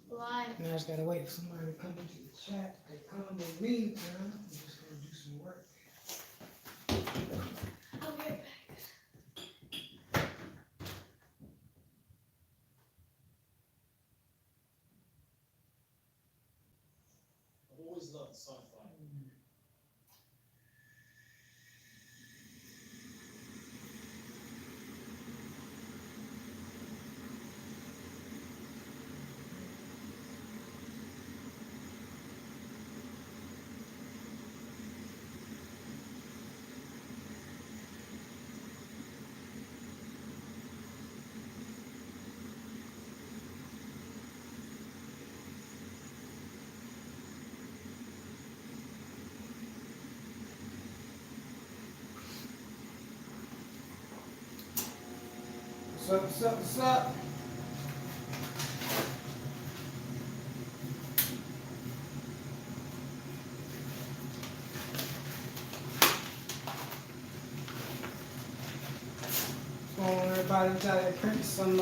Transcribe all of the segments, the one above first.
Why? Now I just gotta wait for somebody to come into the chat. They come in the meantime. I'm just gonna do some work. I'll be right back. I've always loved sci-fi. What's up, what's up, what's up? What's going on, everybody? I'm trying to print some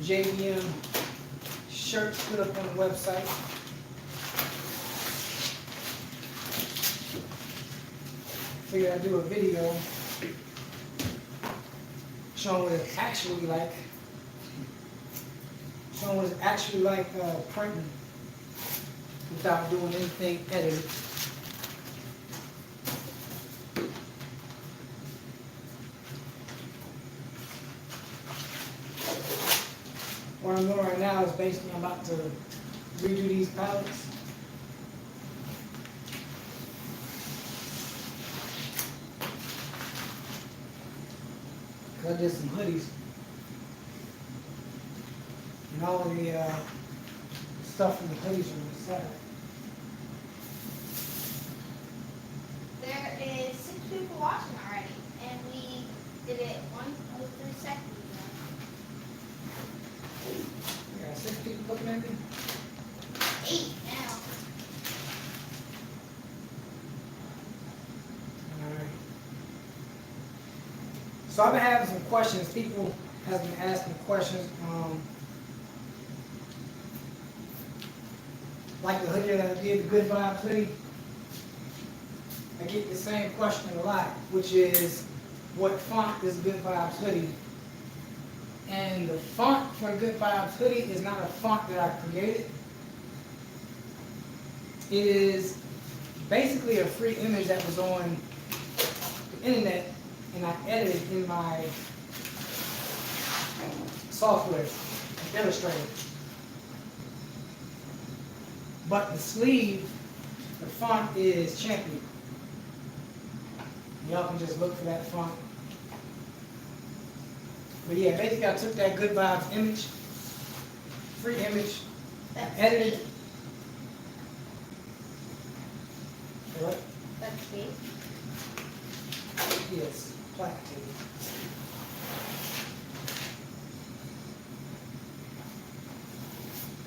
JBM shirts put up on the website. Figured I'd do a video showing what it's actually like. Showing what it's actually like printing without doing anything edited. What I'm doing right now is basically I'm about to redo these palettes. Cause I did some hoodies. And all of the stuff from the hoodies on the side. There is 6 people watching already, and we did it 103 seconds ago. I got 6 people looking at me. 8 now. Alright. So I've been having some questions. People have been asking questions. Like the hoodie that I did, the Good Vibes hoodie. I get the same question a lot, which is, what font is Good Vibes hoodie? And the font for Good Vibes hoodie is not a font that I created. It is basically a free image that was on the internet, and I edited in my software, Illustrator. But the sleeve, the font is Champion. Y'all can just look for that font. But yeah, basically I took that Good Vibes image, free image, edited it. What? That's big. Yes, plaque tape.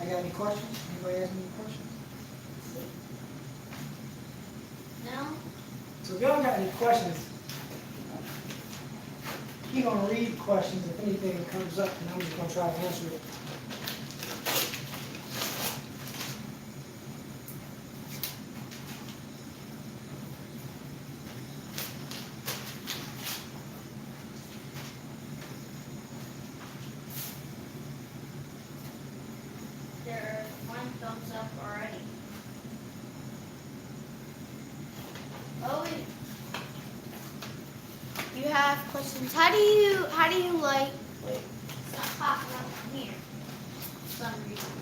I got any questions? Anybody has any questions? No? So if y'all got any questions, keep on read questions. If anything comes up, and I'm just going to try to answer it. There's 1 thumbs up already. Oh, wait. You have questions. How do you like, wait, it's not popping up from here for some reason.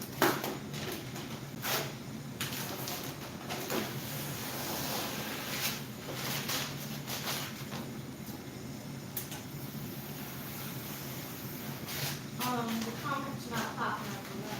The comment's not popping up from there.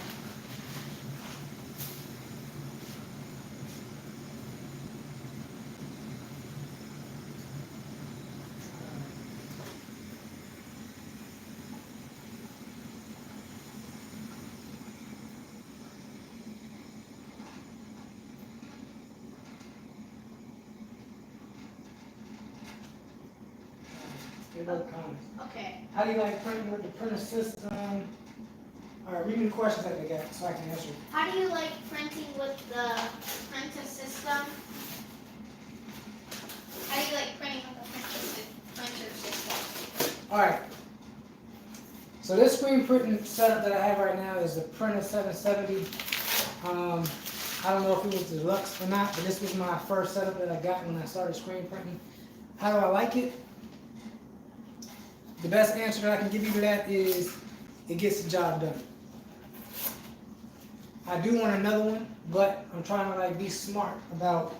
Give other comments. Okay. How do you like printing with the printer system? All right, read me the questions that they got so I can answer. How do you like printing with the printer system? How do you like printing with the printer system? All right. So this screen printing setup that I have right now is the Printer 770. I don't know if it was deluxe or not, but this was my first setup that I got when I started screen printing. How do I like it? The best answer that I can give you to that is it gets the job done. I do want another one, but I'm trying to like be smart about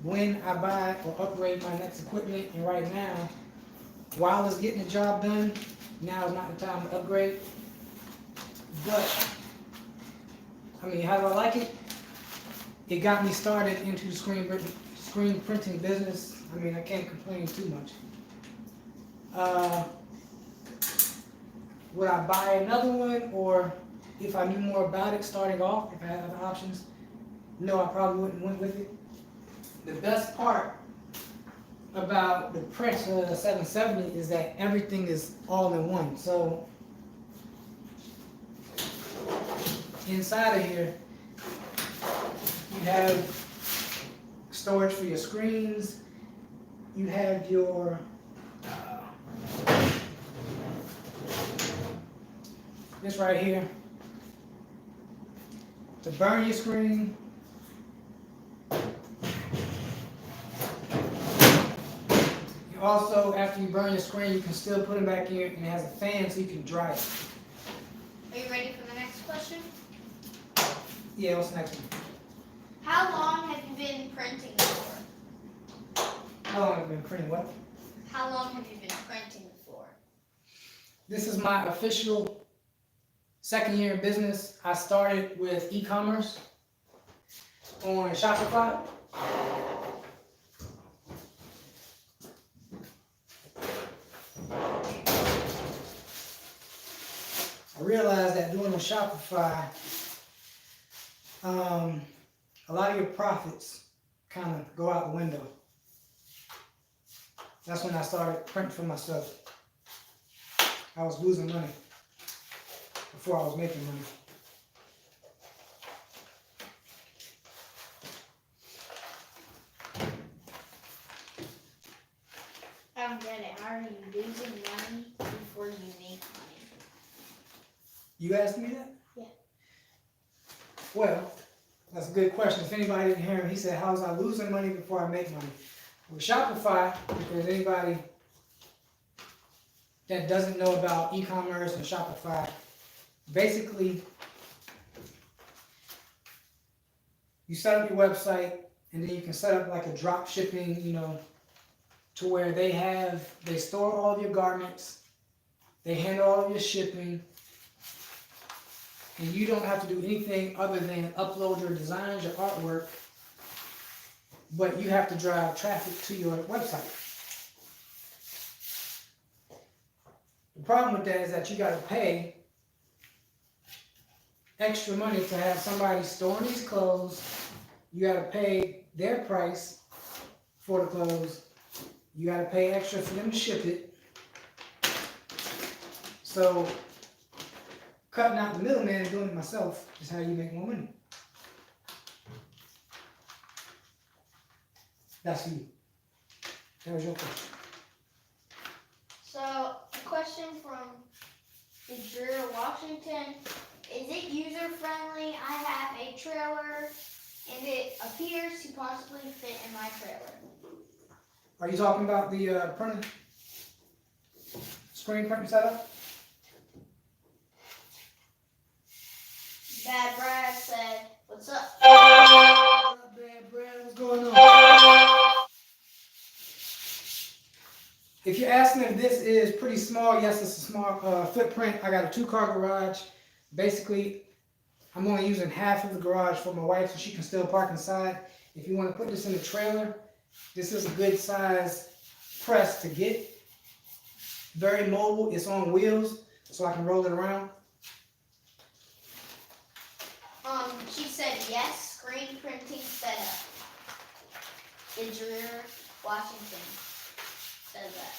when I buy or upgrade my next equipment. And right now, while it's getting the job done, now is not the time to upgrade. But I mean, how do I like it? It got me started into the screen printing business. I mean, I can't complain too much. Would I buy another one, or if I knew more about it starting off, if I had other options? No, I probably wouldn't went with it. The best part about the Printer 770 is that everything is all in one. So inside of here, you have storage for your screens. You have your this right here to burn your screen. You also, after you burn your screen, you can still put it back in, and it has a fan so you can dry it. Are you ready for the next question? Yeah, what's the next one? How long have you been printing for? How long have I been printing what? How long have you been printing for? This is my official second year in business. I started with e-commerce on Shopify. I realized that doing the Shopify, a lot of your profits kind of go out the window. That's when I started printing for myself. I was losing money before I was making money. I don't get it. How are you losing money before you make money? You asked me that? Yeah. Well, that's a good question. If anybody didn't hear him, he said, how was I losing money before I make money? With Shopify, if there's anybody that doesn't know about e-commerce and Shopify, basically, you set up your website, and then you can set up like a drop shipping, to where they store all of your garments, they handle all of your shipping, and you don't have to do anything other than upload your designs, your artwork, but you have to drive traffic to your website. The problem with that is that you got to pay extra money to have somebody storing these clothes. You got to pay their price for the clothes. You got to pay extra for them to ship it. So cutting out the middleman and doing it myself is how you make more money. That's you. That was your question. So, a question from Drew Washington. Is it user-friendly? I have a trailer, and it appears to possibly fit in my trailer. Are you talking about the printer? Screen printing setup? Bad Brad said, "What's up?" What up, Bad Brad? What's going on? If you're asking if this is pretty small, yes, it's a small footprint. I got a 2-car garage. Basically, I'm only using half of the garage for my wife so she can still park inside. If you want to put this in a trailer, this is a good size press to get. Very mobile. It's on wheels, so I can roll it around. She said yes, screen printing setup. Drew Washington said that.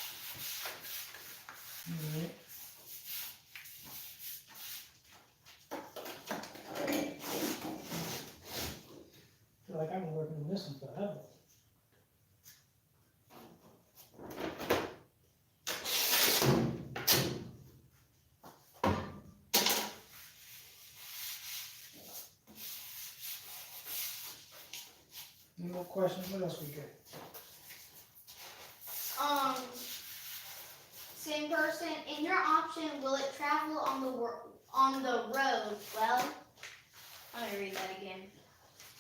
more questions. What else we got? Same person. In your option, will it travel on the road? Well, let me read that again.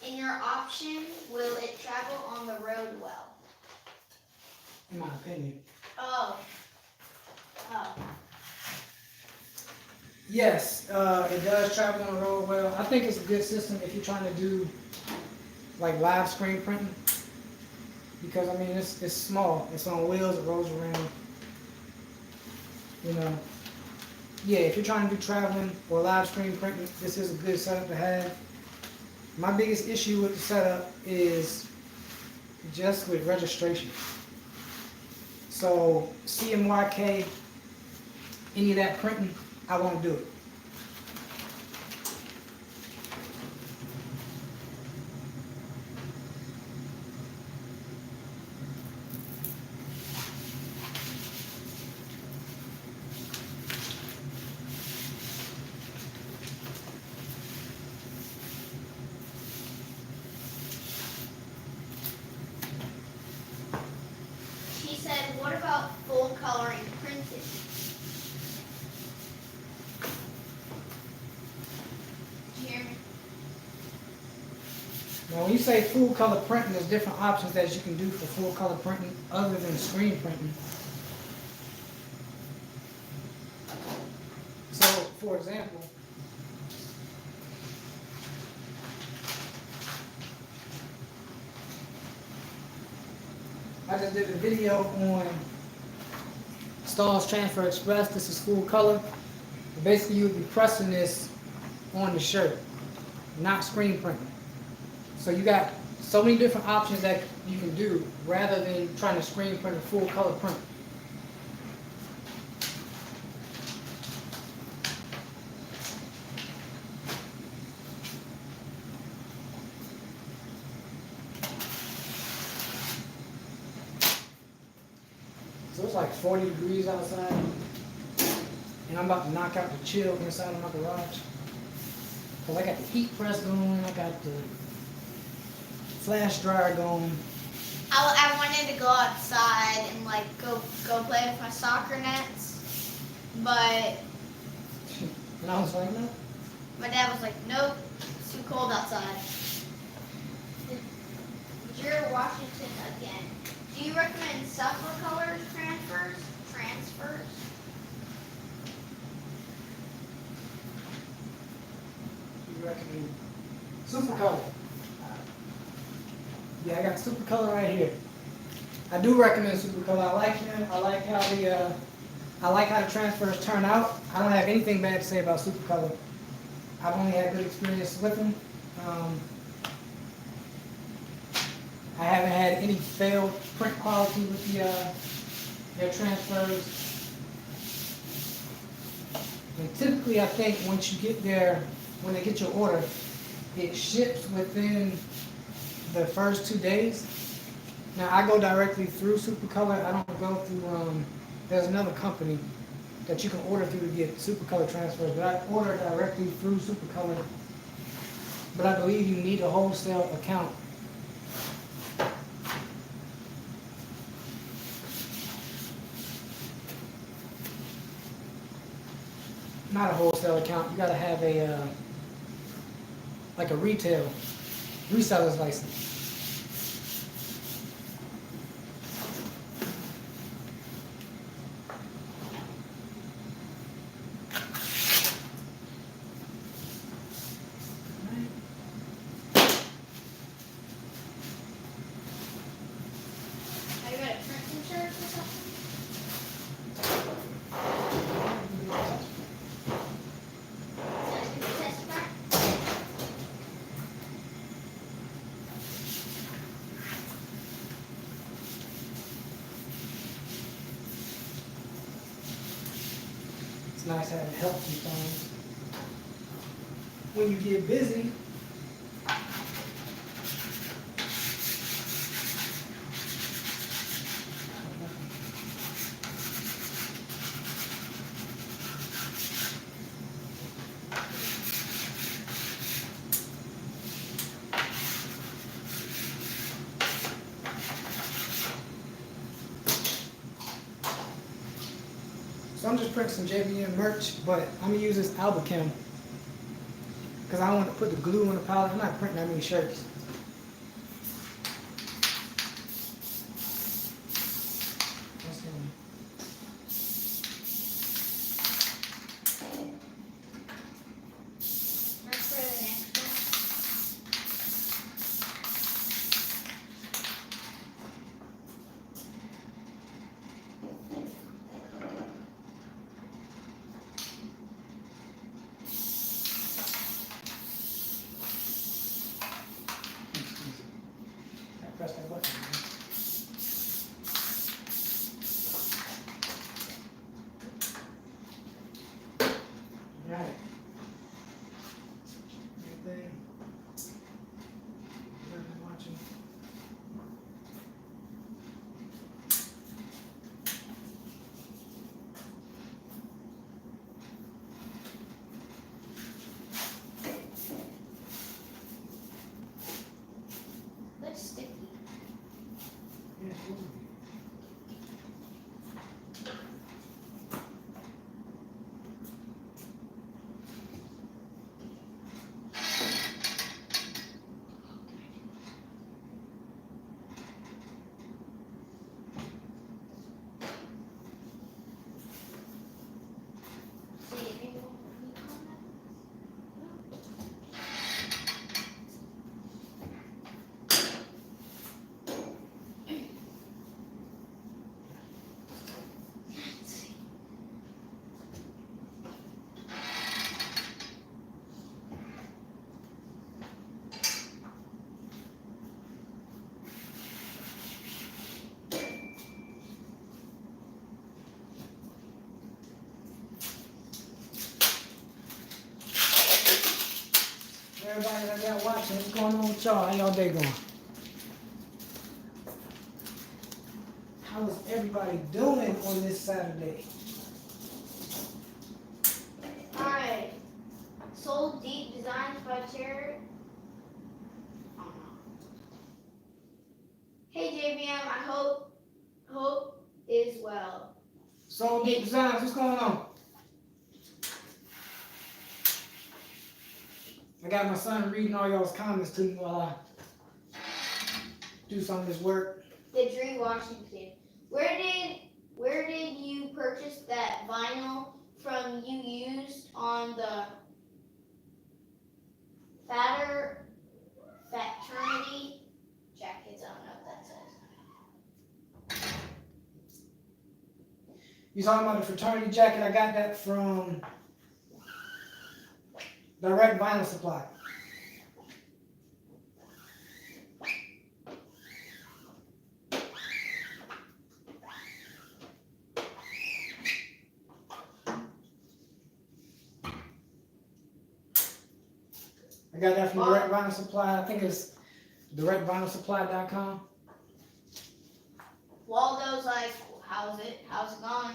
In your option, will it travel on the road well? In my opinion. Oh. Yes, it does travel on the road well. I think it's a good system if you're trying to do like live screen printing. Because I mean it's small. It's on wheels, it rolls around. You know. Yeah, if you're trying to do traveling or live screen printing, this is a good setup to have. My biggest issue with the setup is just with registration. So CMYK, any of that printing, I won't do it. She said, what about full coloring printed? Did you hear me? Now, when you say full color printing, there's different options that you can do for full color printing other than screen printing. So, for example, I just did a video on Stars Transfer Express. This is full color. Basically, you would be pressing this on the shirt, not screen printing. So you got so many different options that you can do rather than trying to screen print a full color print. So it's like 40 degrees outside, and I'm about to knock out the chill inside of my garage. Cause I got the heat press going, I got the flash dryer going. I wanted to go outside and like go play with my soccer nets, but And I was like, no. my dad was like, nope, it's too cold outside. Dear Washington again. Do you recommend separate colors transfers? You recommend super color? Yeah, I got super color right here. I do recommend super color. I like him. I like how the transfers turn out. I don't have anything bad to say about super color. I've only had good experience with them. I haven't had any failed print quality with their transfers. And typically, I think once you get when they get your order, it ships within the first 2 days. Now, I go directly through Supercolor. I don't go through, there's another company that you can order through to get Supercolor transfers, but I order directly through Supercolor. But I believe you need a wholesale account. Not a wholesale account. You gotta have like a reseller's license. Are you gonna print some shirts or something? Test print? It's nice having help sometimes. When you get busy, So I'm just printing some JBM merch, but I'm gonna use this Albachem because I want to put the glue on the pallet. I'm not printing that many shirts. That's the- Let's for the next one. I press that button. Right. Everything. Everyone watching. Looks sticky. Yeah, it's moving. See if you want to comment. Everybody that got watching, what's going on with y'all? How y'all day going? How is everybody doing on this Saturday? Alright. Soul Deep Designs by Terry. Hey JBM, I hope is well. So Deep Designs, what's going on? I got my son reading all y'all's comments to me while I do some of this work. The Dream Washington. Where did you purchase that vinyl from you used on the fraternity jackets? I don't know what that says. You talking about the fraternity jacket? I got that from Direct Vinyl Supply. I got that from Direct Vinyl Supply. I think it's directvinylsupply.com. Waldo's like, how's it going?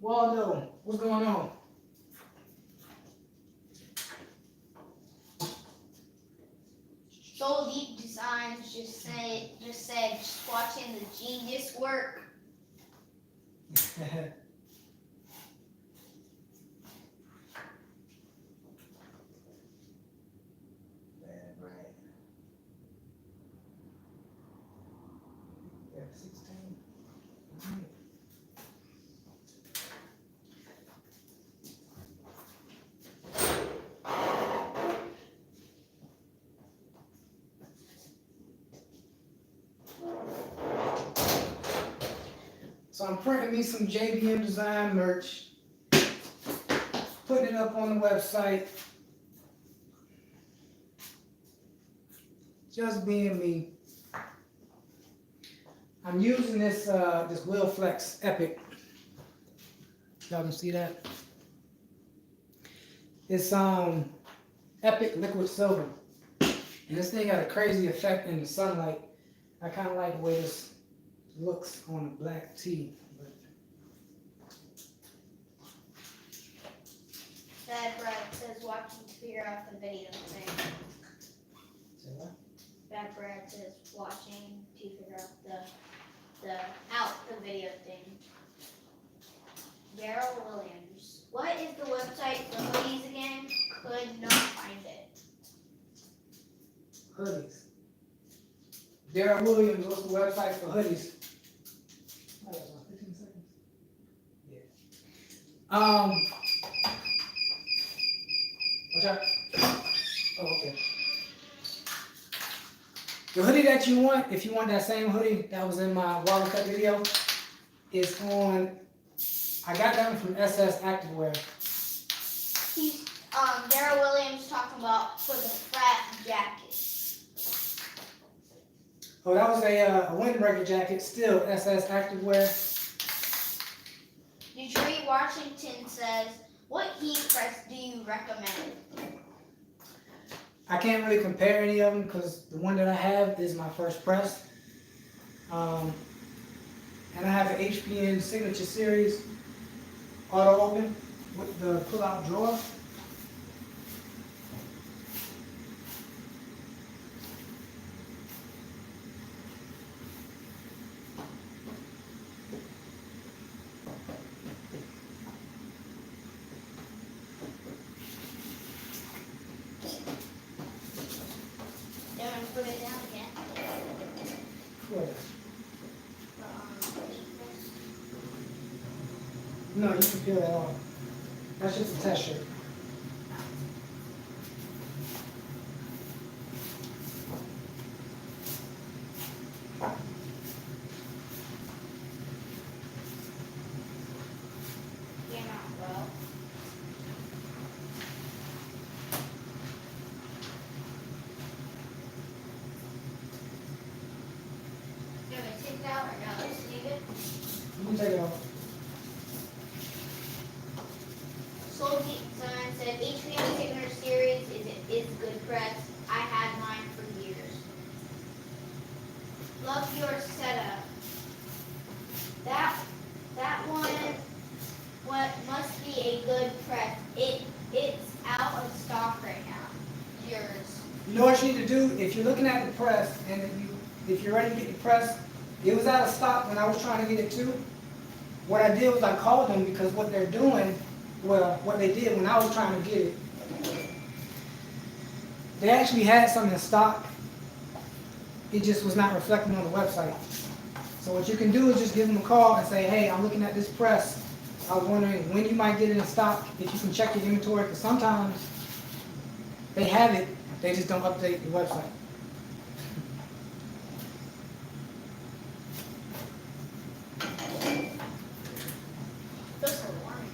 Waldo, what's going on? Soul Deep Designs just said watching the genius work. Yeah, 16. So I'm printing me some JBM design merch, putting it up on the website. Just being me. I'm using this this Will Flex Epic. Y'all can see that. It's Epic liquid silver, and this thing got a crazy effect in the sunlight. I kind of like the way this looks on a black tee. But Dad Brad says watching to figure out the video thing. say what? Dad Brad says watching to figure out the video thing. Daryl Williams. What is the website for hoodies again? Could not find it. Hoodies. Daryl Williams, what's the website for hoodies? Oh, that's about 15 seconds. Yeah. What's up? Oh, okay. The hoodie that you want, if you want that same hoodie that was in my wallet cut video, is on, I got that one from SS Activewear. He's Daryl Williams talking about for the frat jacket. Oh, that was a windbreaker jacket, still SS Activewear. Detroit, Washington says, what heat press do you recommend? I can't really compare any of them because the one that I have is my first press. And I have an HPN Signature Series auto open with the pull-out drawer. Then put it down again. What? Heat press. No, you can peel that off. That's just a test shirt. You're not well. You want me to take it out or no? Just leave it. You can take it off. Soul Design said HPM Signature Series is good press. I had mine for years. Love your setup. That one what must be a good press. It's out of stock right now. Yours. You know what you need to do? If you're looking at the press and if you're ready to get the press, it was out of stock when I was trying to get it too. What I did was I called them because what they're doing, well, what they did when I was trying to get it, they actually had some in stock. It just was not reflecting on the website. So what you can do is just give them a call and say, hey, I'm looking at this press. I was wondering when you might get it in stock, if you can check your inventory, because sometimes they have it, they just don't update the website. Feels so warm and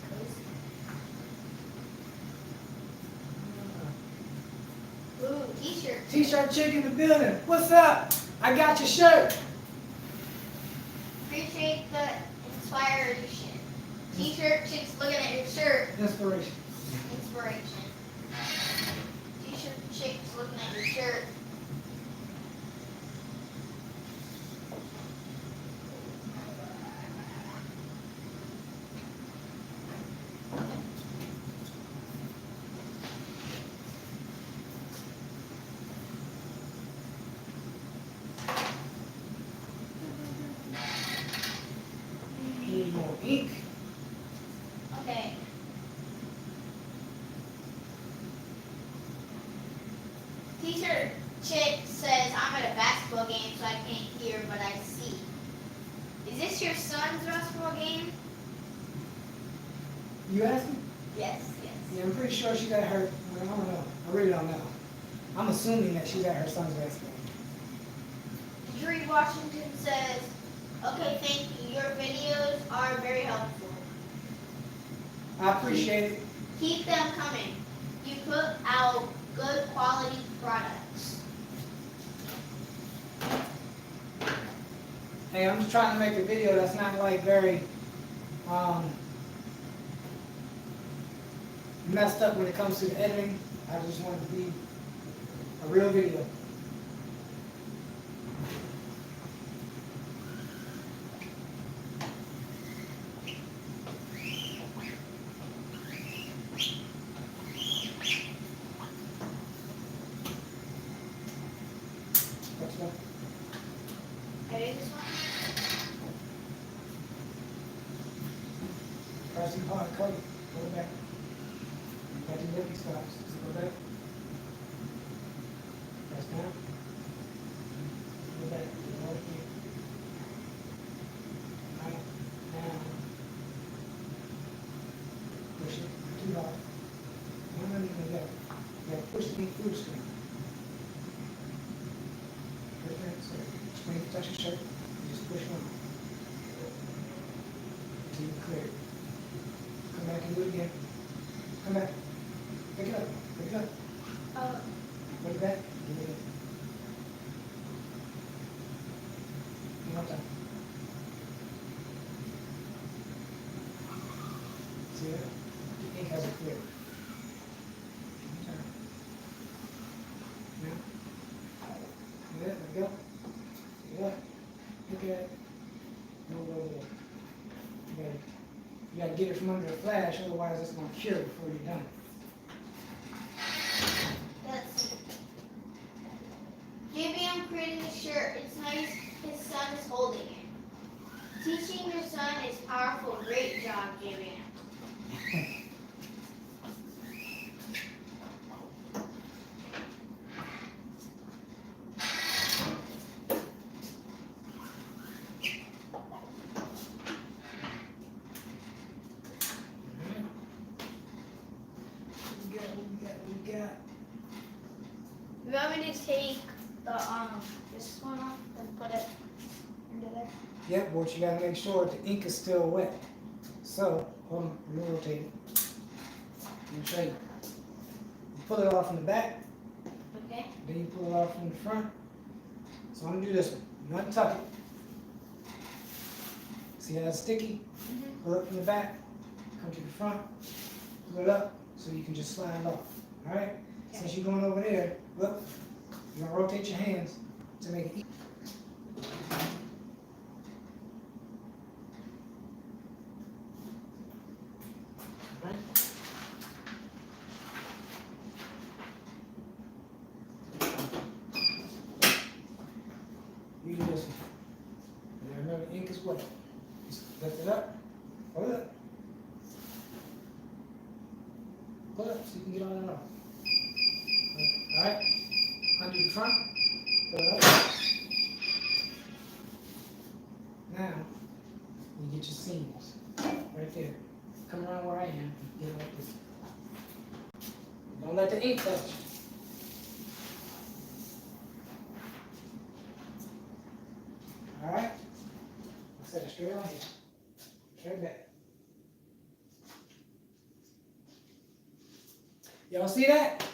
cozy. Ooh, t-shirt. T-shirt chick in the building. What's up? I got your shirt. Appreciate the inspiration. T-shirt chicks looking at your shirt. Inspiration. Inspiration. T-shirt chicks looking at your shirt. Need more ink. Okay. T-shirt chick says, I'm at a basketball game, so I can't hear, but I see. Is this your son's basketball game? You asking? Yes, yes. Yeah, I'm pretty sure she's at her, well, I don't know. I really don't know. I'm assuming that she's at her son's basketball. Drew Washington says, okay, thank you. Your videos are very helpful. I appreciate it. Keep them coming. You put out good quality products. Hey, I'm just trying to make a video that's not like very messed up when it comes to the editing. I just want it to be a real video. What's that? Ready this one? Press try too hard, cut it. Go back. You got your lippy stops. So go back. Press down. Go back. Go over here. Right. Down. Push it. Too hard. No, no, no, no. You gotta push the through the screen. Right there. So screen touch your shirt. You just push on. Until you clear it. Come back and do it again. Come back. Pick it up. Pick it up. Put it back. Give it in. One more time. See that? The ink hasn't cleared. One time. Now. See that? There we go. See that? Look at it. No way there. You gotta get it from under the flash, otherwise it's gonna cure before you're done. Let's see. JBM created a shirt. It's nice. His son is holding it. Teaching your son is powerful. Great job, JBM. We got. You want me to take the this one off and put it into there? Yep, but you gotta make sure the ink is still wet. So, hold on, let me rotate it. Let me show you. You pull it off from the back, Okay. then you pull it off from the front. So I'm gonna do this one. You untuck it. See how it's sticky? Mm-hmm. Pull it from the back, come to the front, pull it up, so you can just slide it off. Alright? Since you're going over there, look, you're gonna rotate your hands to make it easy. Alright? You do this one. And remember, ink is wet. Just lift it up, hold it up. Pull it up so you can get all that off. Alright? Undo the front. Pull it up. Now, you get your seams. Right there. Come around where I am and get it like this. Don't let the ink touch. Alright? Set it straight on here. Straight back. Y'all see that?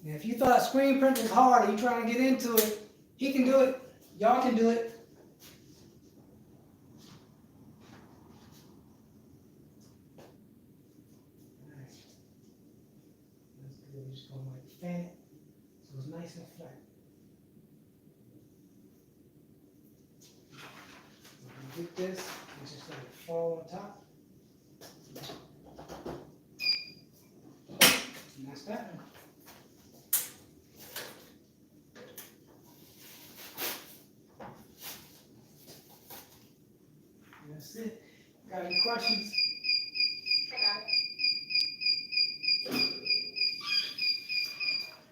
Now, if you thought screen printing was hard or you trying to get into it, he can do it. Y'all can do it. Alright. That's good. We're just going to like fan it so it's nice and flat. Get this, and just let it fall on top. And that's that one. That's it. Got any questions? I got it.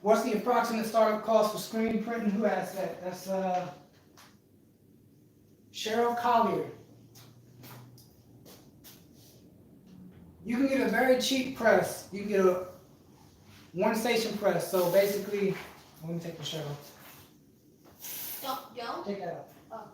What's the approximate startup cost for screen printing? Who asked that? That's Cheryl Collier. You can get a very cheap press. You can get a one station press. So basically, let me take the shirt off. Don't. Take that off. Oh.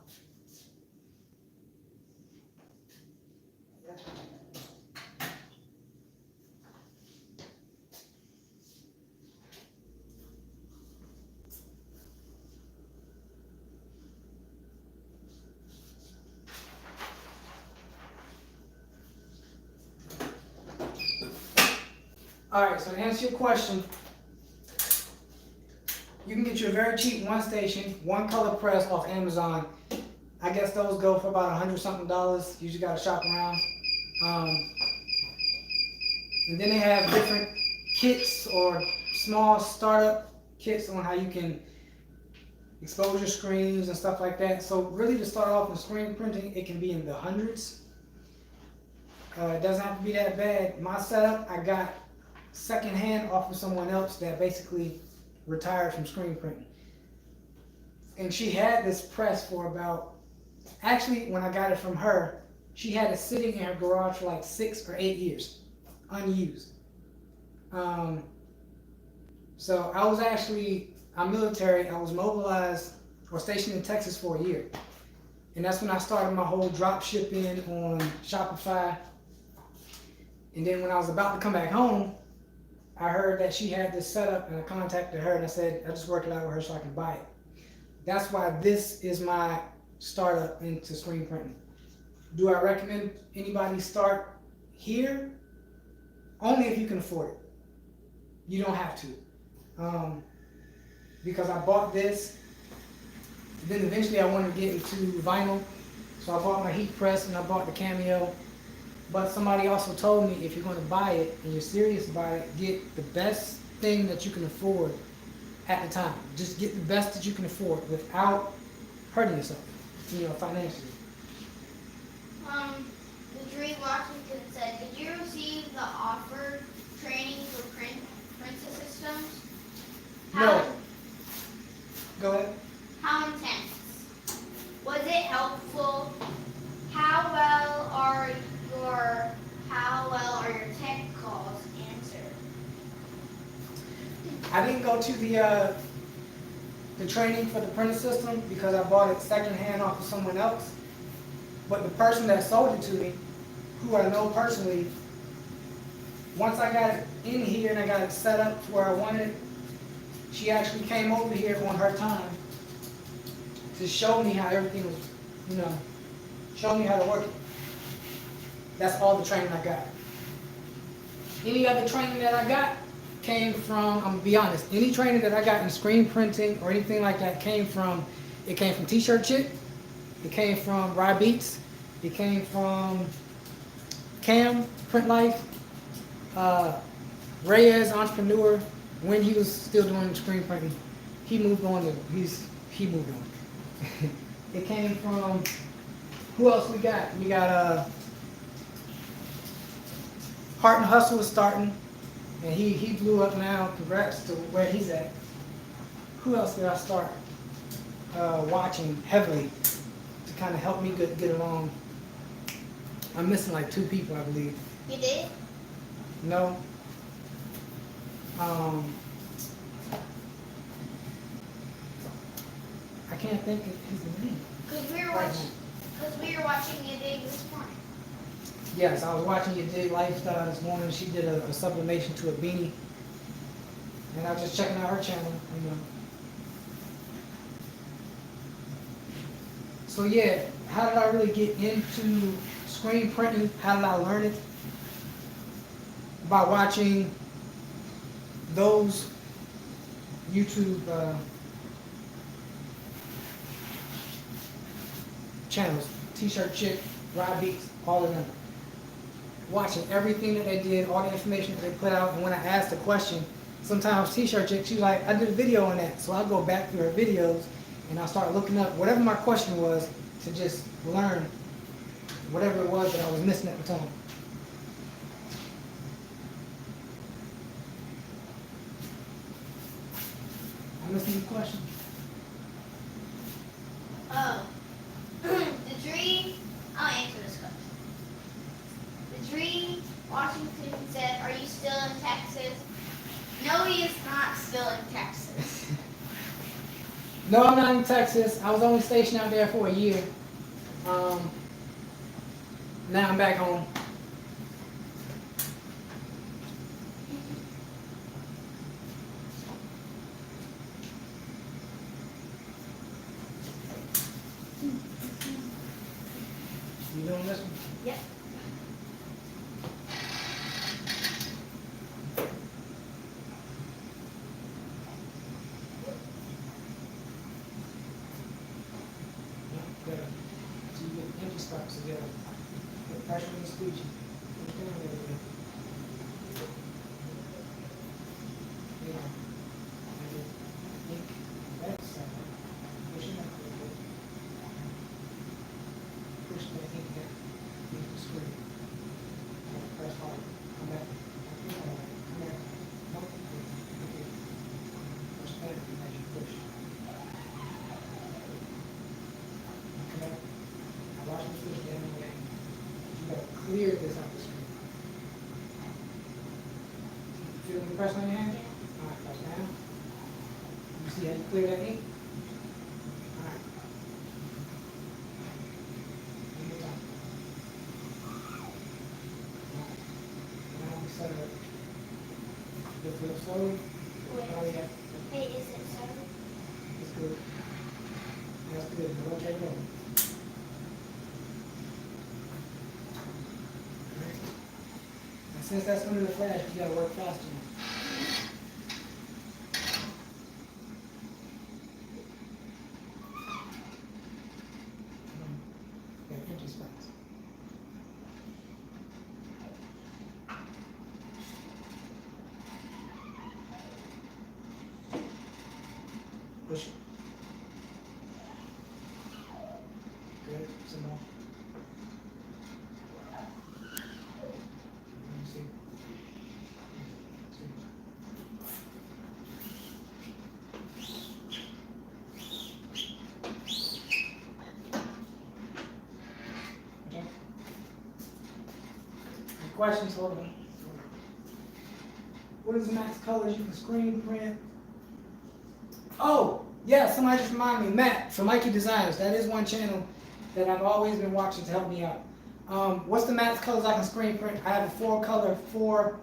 Alright, so to answer your question, you can get you a very cheap one station, one color press off Amazon. I guess those go for about $100-something. You just gotta shop around. And then they have different kits or small startup kits on how you can expose your screens and stuff like that. So really to start off with screen printing, it can be in the hundreds. It doesn't have to be that bad. My setup, I got secondhand off of someone else that basically retired from screen printing. And she had this press for about, actually when I got it from her, she had it sitting in her garage for like 6 or 8 years, unused. So I'm military, I was mobilized or stationed in Texas for a year. And that's when I started my whole drop shipping on Shopify. And then when I was about to come back home, I heard that she had this setup and I contacted her and I said, I just worked it out with her so I can buy it. That's why this is my startup into screen printing. Do I recommend anybody start here? Only if you can afford it. You don't have to. Because I bought this, then eventually I wanted to get into vinyl. So I bought my heat press and I bought the Cameo. But somebody also told me if you're going to buy it and you're serious about it, get the best thing that you can afford at the time. Just get the best that you can afford without hurting yourself, financially. Drew Washington said, did you receive the offered training for Princess Systems? No. Go ahead. How intense? Was it helpful? How well are your tech calls answered? I didn't go to the training for the printer system because I bought it secondhand off of someone else. But the person that sold it to me, who I know personally, once I got it in here and I got it set up to where I wanted it, she actually came over here on her time to show me how everything was, show me how to work it. That's all the training I got. Any other training that I got came from, I'm gonna be honest, any training that I got in screen printing or anything like that came from T-Shirt Chick, it came from Rye Beats, it came from Cam, Print Life, Reyes Entrepreneur, when he was still doing screen printing. He moved on. It came from, who else we got? We got Heart and Hustle is starting, and he blew up now. Congrats to where he's at. Who else did I start watching heavily to kind of help me get along? I'm missing like 2 people, I believe. You did? No. I can't think of his name. Because we were watching you dig this morning. Yes, I was watching your Dig Lifestyle this morning. She did a sublimation to a beanie. And I was just checking out her channel, So yeah, how did I really get into screen printing? How did I learn it? By watching those YouTube channels, T-Shirt Chick, Rye Beats, all of them. Watching everything that they did, all the information that they put out, and when I asked a question, sometimes T-Shirt Chick, she's like, I did a video on that. So I go back through her videos and I start looking up whatever my question was to just learn whatever it was that I was missing at the time. I'm missing the question. Oh. I'll answer this question. The Dream Washington said, are you still in Texas? No, he is not still in Texas. No, I'm not in Texas. I was only stationed out there for a year. Now I'm back home. You doing this one? Yep. Yeah. So you get empty spots together. Put pressure on the squeegee. Push down a little bit. Yeah. And then ink that side. Push it up a little bit. Push that ink down. Ink the screen. cleared this off the screen. Feel the pressure on your hand? Alright, press down. You see how you clear that ink? Alright. One more time. Alright. Now we set it up. Lift it up slowly. Oh yeah. Wait, is it so? That's good. That's good. Now rotate it over. Alright. And since that's under the flash, you gotta work faster now. Yeah, empty spots. Push it. Good. Some more. Let me see. Okay. Any questions? Hold on. What is max colors you can screen print? Oh, yeah, somebody just reminded me, Matt from Mikey Designs. That is one channel that I've always been watching to help me out. What's the max colors I can screen print? I have a 4-color, 4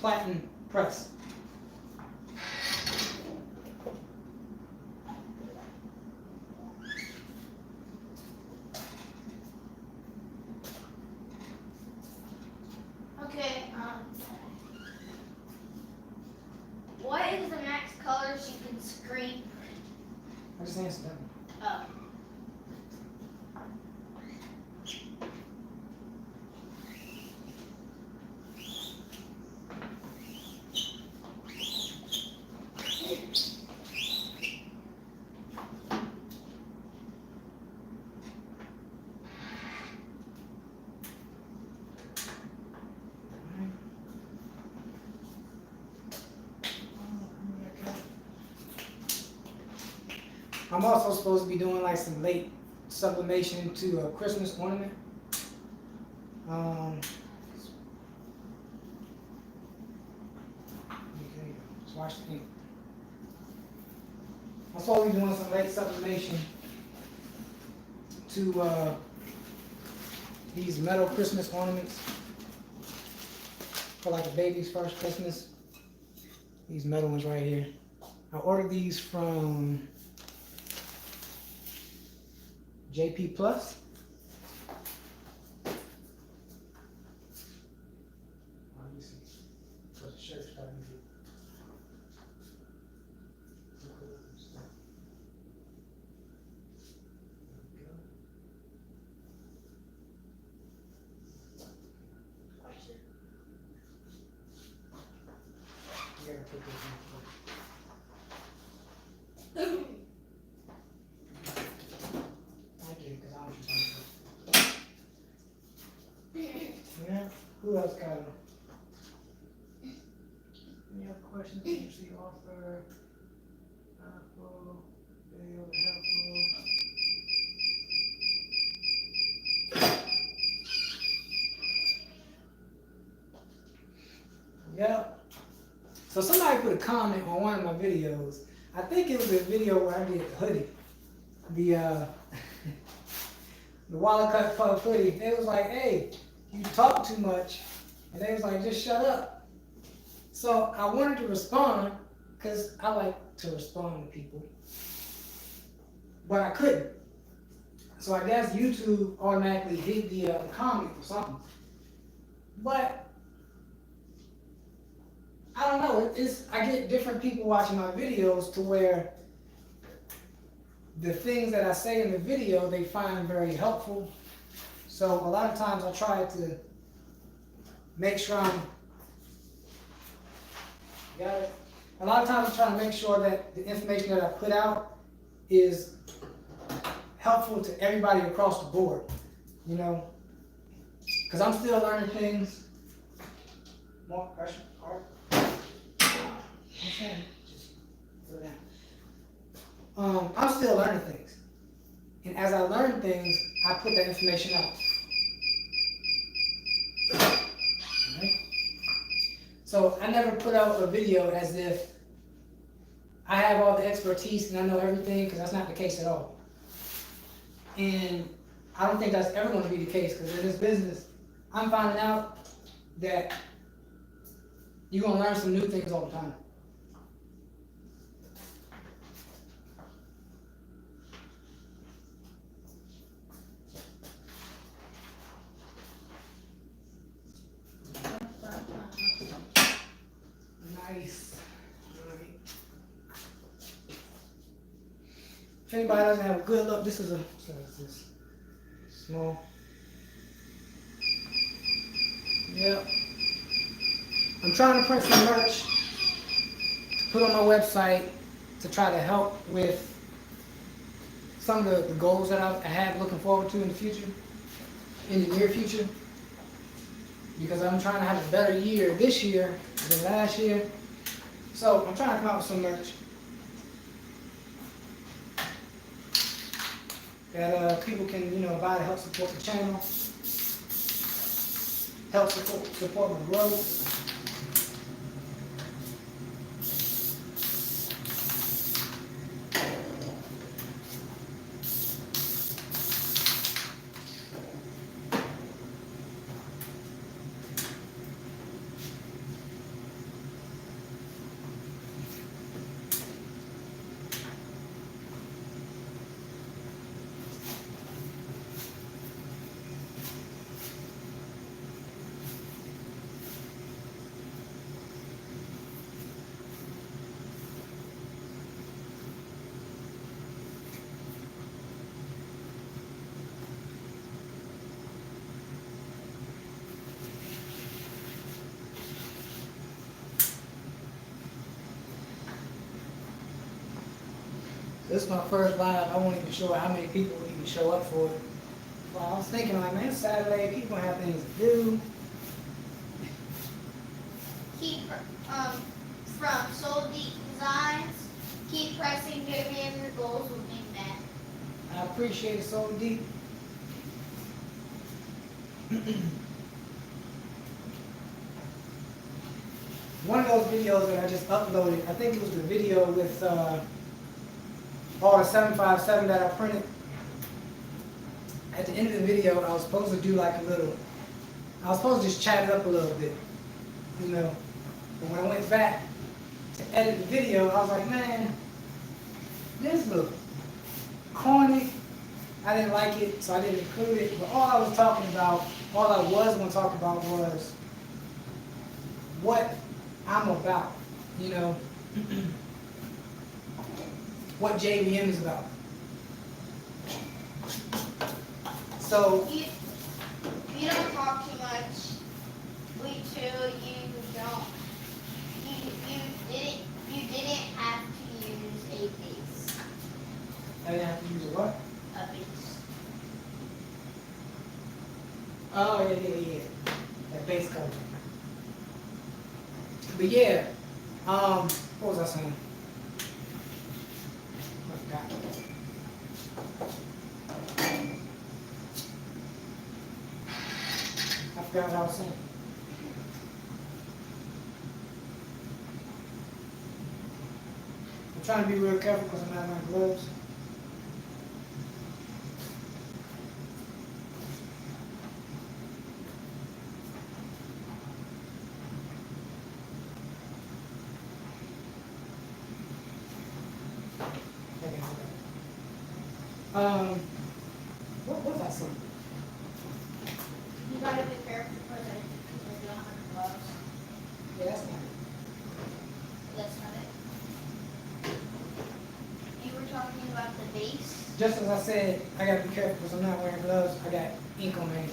platinum press. Okay, what is the max colors you can screen? I just answered that. Oh. I'm also supposed to be doing like some late sublimation to a Christmas ornament. Okay, let's watch the ink. I'm supposed to be doing some late sublimation to these metal Christmas ornaments for like a baby's first Christmas. These metal ones right here. I ordered these from JP Plus. Let me see. What's the shirt starting to do? You gotta put this in. Yeah. Who else got them? Any other questions? See offer. Apple. Video helpful. Yep. So somebody put a comment on one of my videos. I think it was a video where I did the hoodie. The wallet cut puff hoodie. They was like, hey, you talk too much. And they was like, just shut up. So I wanted to respond because I like to respond to people. But I couldn't. So I guess YouTube automatically hid the comment or something. But I don't know. I get different people watching my videos to where the things that I say in the video they find very helpful. So a lot of times I try to make sure a lot of times I try to make sure that the information that I put out is helpful to everybody across the board, you know, because I'm still learning things. More pressure, hard. Okay, just put it down. I'm still learning things, and as I learn things, I put that information out. So I never put out a video as if I have all the expertise and I know everything, because that's not the case at all. And I don't think that's ever going to be the case, because in this business, I'm finding out that you're going to learn some new things all the time. Nice. Alright. If anybody doesn't have a good look, this is this small. Yep. I'm trying to print some merch to put on my website to try to help with some of the goals that I have looking forward to in the future, in the near future. Because I'm trying to have a better year this year than last year. So I'm trying to come out with some merch that people can, buy to help support the channel, help support my growth. This is my first live. I wasn't even sure how many people would even show up for it. Well, I was thinking, like, man, it's Saturday, people have things to do. Keep from Soul Deep Designs. Keep pressing JBM. Your goals will be met. I appreciate it so deep. One of those videos that I just uploaded, I think it was the video with all the 757 that I printed. At the end of the video, I was supposed to do like I was supposed to just chat it up a little bit, But when I went back to edit the video, I was like, man, this look corny. I didn't like it, so I didn't include it. But all I was going to talk about was what I'm about, what JBM is about. So You don't talk too much. We too. You don't. You didn't have to use a base. I didn't have to use a what? A base. Oh, yeah. That base color. But yeah, what was I saying? I forgot. I forgot what I was saying. I'm trying to be real careful because I'm not wearing gloves. What was I saying? You gotta be careful because you don't have gloves. Yeah, that's not it. That's not it. You were talking about the base. Just as I said, I gotta be careful because I'm not wearing gloves. I got ink on my hand.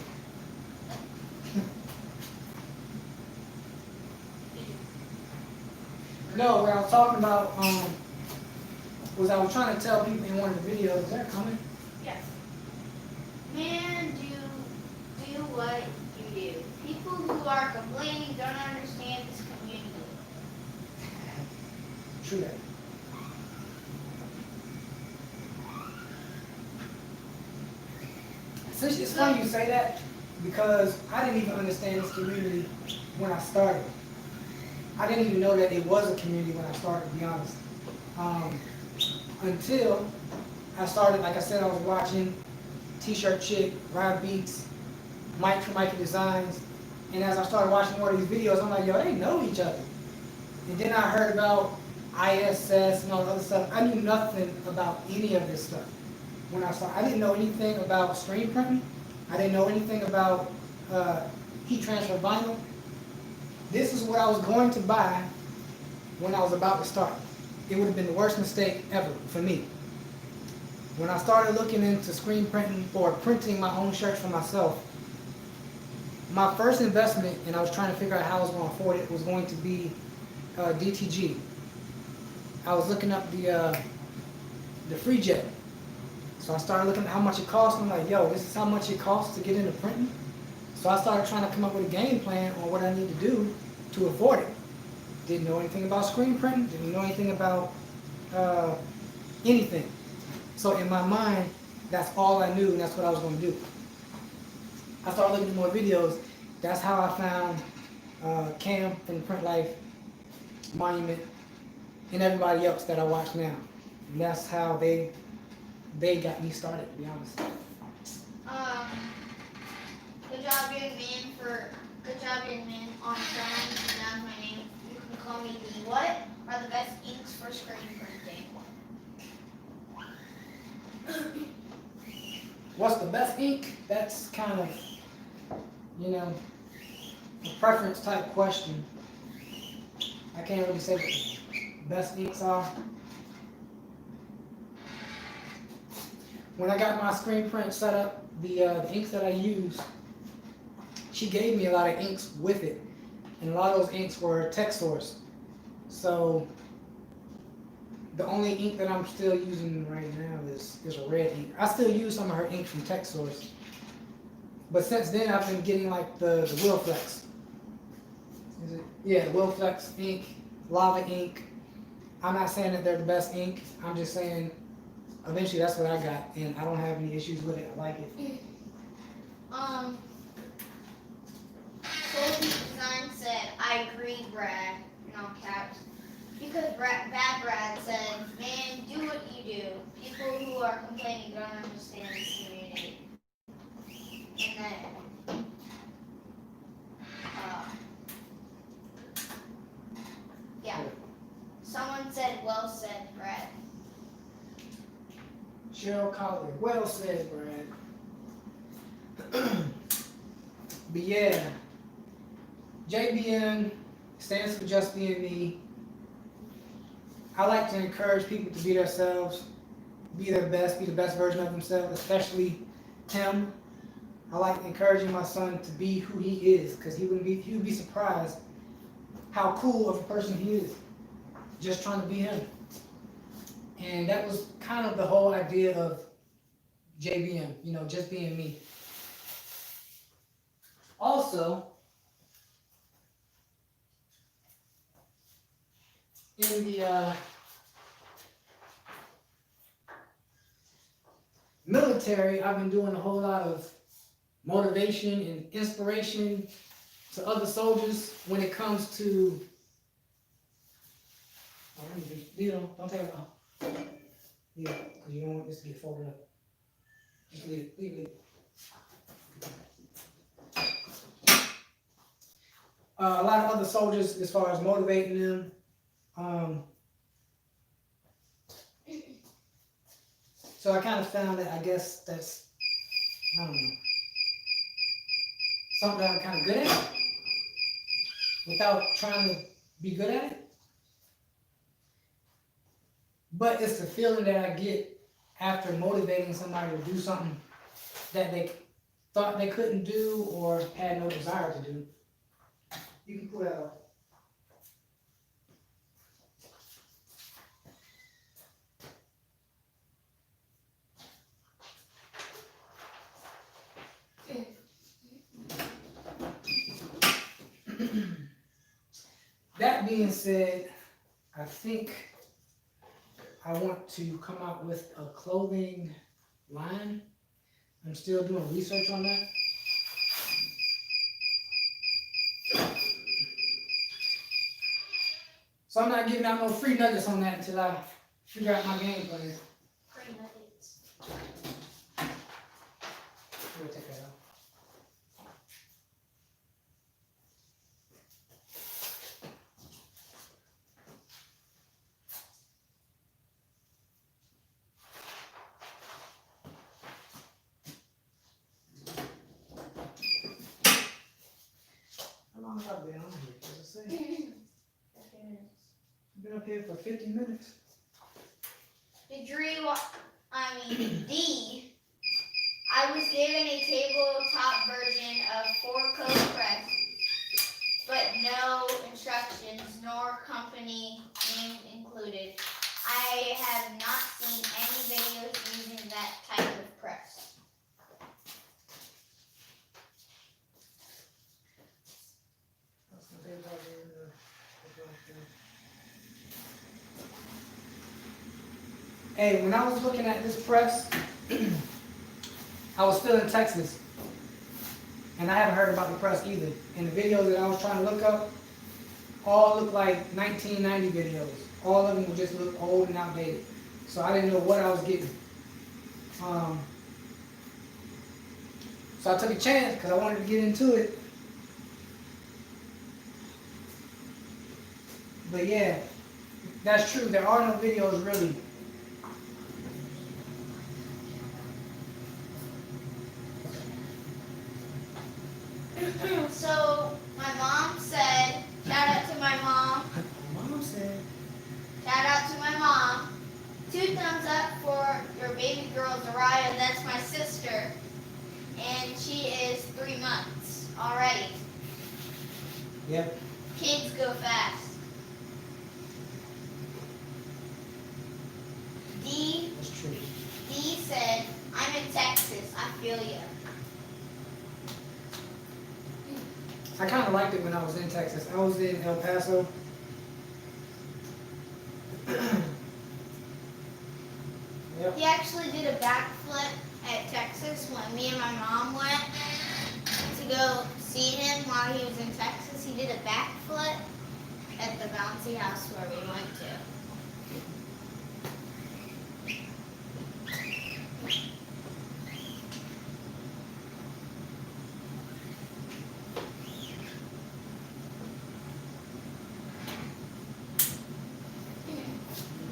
No, what I was talking about was I was trying to tell people in one of the videos. Is that coming? Yes. Man, do what you do. People who are complaining don't understand this community. True that. It's funny you say that because I didn't even understand this community when I started. I didn't even know that it was a community when I started, to be honest. Until I started, like I said, I was watching T-Shirt Chick, Ride Beats, Mike from Mikey Designs, and as I started watching more of these videos, I'm like, yo, they know each other. And then I heard about ISS and all the other stuff. I knew nothing about any of this stuff when I started. I didn't know anything about screen printing. I didn't know anything about heat transfer vinyl. This is what I was going to buy when I was about to start. It would have been the worst mistake ever for me. When I started looking into screen printing or printing my own shirts for myself, my first investment, and I was trying to figure out how I was going to afford it, was going to be DTG. I was looking up the free jet. So I started looking at how much it cost, and I'm like, yo, this is how much it costs to get into printing. So I started trying to come up with a game plan on what I need to do to afford it. Didn't know anything about screen printing, didn't know anything about anything. So in my mind, that's all I knew, and that's what I was going to do. I started looking at more videos. That's how I found Cam from Print Life, Monument, and everybody else that I watch now. And that's how they got me started, to be honest. Good job, young man, on trying to pronounce my name. You can call me the what are the best inks for screen printing? What's the best ink? That's kind of, a preference type question. I can't really say what the best inks are. When I got my screen print set up, the inks that I use, she gave me a lot of inks with it. And a lot of those inks were TextSource. So the only ink that I'm still using right now is a red ink. I still use some of her ink from TextSource. But since then, I've been getting like the Willflex. Yeah, Willflex ink, Lava ink. I'm not saying that they're the best ink. I'm just saying eventually that's what I got, and I don't have any issues with it. I like it. Soul Design said, I agree, Brad, in all caps. Because Bad Brad said, man, do what you do. People who are complaining don't understand this community. And then, yeah. Someone said, well said, Brad. Cheryl Collier, well said, Brad. But yeah, JBM stands for Just Being Me. I like to encourage people to be themselves, be their best, be the best version of themselves, especially him. I like encouraging my son to be who he is, because he would be surprised how cool of a person he is, just trying to be him. And that was kind of the whole idea of JBM, just being me. Also, in the military, I've been doing a whole lot of motivation and inspiration to other soldiers when it comes to, don't take it off. Yeah, because you don't want this to get folded up. Just leave it. A lot of other soldiers, as far as motivating them. So I kind of found that, I guess that's, I don't know, something that I'm kind of good at without trying to be good at it. But it's the feeling that I get after motivating somebody to do something that they thought they couldn't do or had no desire to do. You can pull that off. That being said, I think I want to come out with a clothing line. I'm still doing research on that. So I'm not giving out no free nuggets on that until I figure out my game plan. Free nuggets. We'll take that out. How long have I been on here? Does it say? I've been up here for 50 minutes. D. I was given a tabletop version of 4-code press, but no instructions nor company name included. I have not seen any videos using that type of press. Hey, when I was looking at this press, I was still in Texas, and I haven't heard about the press either. And the videos that I was trying to look up all look like 1990 videos. All of them would just look old and outdated. So I didn't know what I was getting. So I took a chance because I wanted to get into it. But yeah, that's true. There are no videos really. So my mom said, shout out to my mom. Mom said. Shout out to my mom. 2 thumbs up for your baby girl Zariah. That's my sister. And she is 3 months already. Yep. Kids go fast. D That's true. said, I'm in Texas. I feel ya. I kind of liked it when I was in Texas. I was in El Paso. Yep. He actually did a backflip at Texas when me and my mom went to go see him while he was in Texas. He did a backflip at the bouncy house where we went to.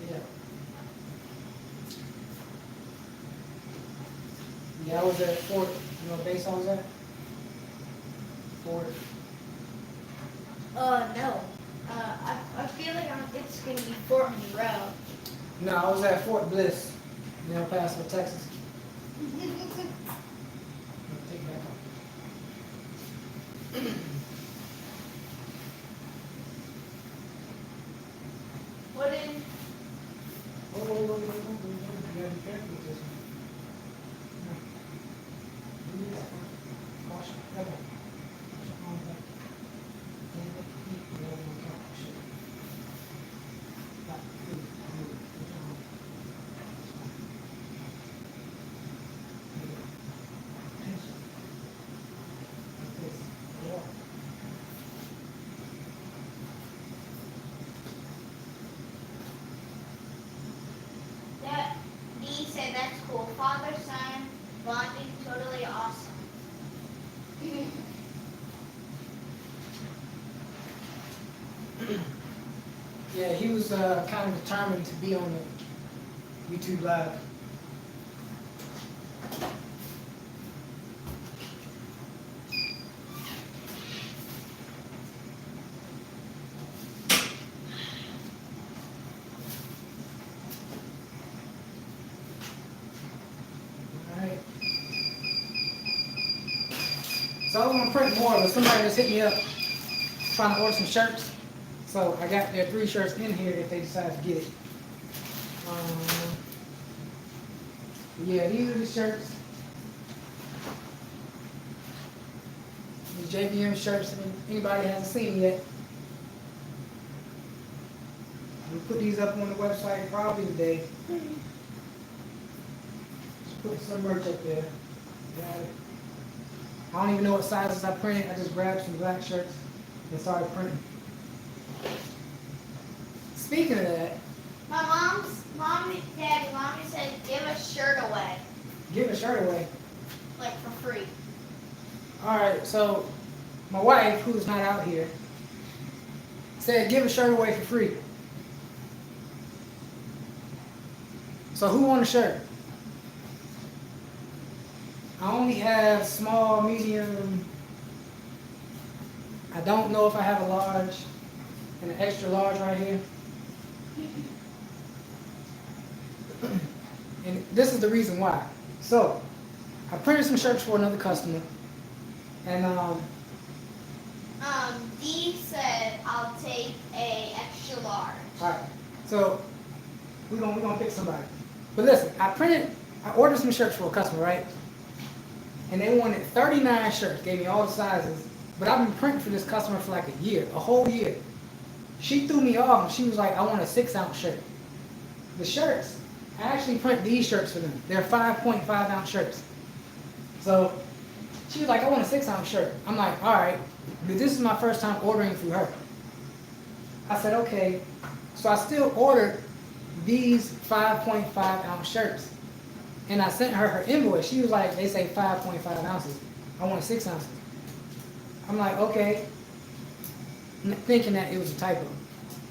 Yeah. Yeah, I was at Fort. You know what base I was at? Fort. No. I feel like it's going to be Fort Monroe. No, I was at Fort Bliss in El Paso, Texas. Take it back off. What did... Oh, you gotta be careful with this one. No. Caution. Come on. Arm back. Hand up, feet, the other one top. Shit. Back, move, move. Put your arm. There you go. Tension. Like this. Yeah. That D said that's cool. Father, son, bonding, totally awesome. Yeah, he was kind of determined to be on the YouTube Live. Alright. So I want to print more, but somebody just hit me up trying to order some shirts. So I got their 3 shirts in here if they decide to get it. Yeah, these are the shirts. These JBM shirts, if anybody hasn't seen them yet. We'll put these up on the website probably today. Just put some merch up there. Got it. I don't even know what sizes I printed. I just grabbed some black shirts and started printing. speaking of that, My mommy said give a shirt away, give a shirt away. like for free. Alright, so my wife, who's not out here, said give a shirt away for free. So who won a shirt? I only have small, medium. I don't know if I have a large and an extra large right here. And this is the reason why. So, I printed some shirts for another customer. And D said I'll take a extra large. alright. So we're gonna pick somebody. But listen, I ordered some shirts for a customer, right? And they wanted 39 shirts, gave me all the sizes. But I've been printing for this customer for like a whole year. She threw me off and she was like, I want a 6-ounce shirt. The shirts, I actually print these shirts for them. They're 5.5-ounce shirts. So she was like, I want a 6-ounce shirt. I'm like, alright, but this is my first time ordering through her. I said, okay. So I still ordered these 5.5-ounce shirts. And I sent her invoice. She was like, they say 5.5 ounces. I want 6 ounces. I'm like, okay. Thinking that it was a typo.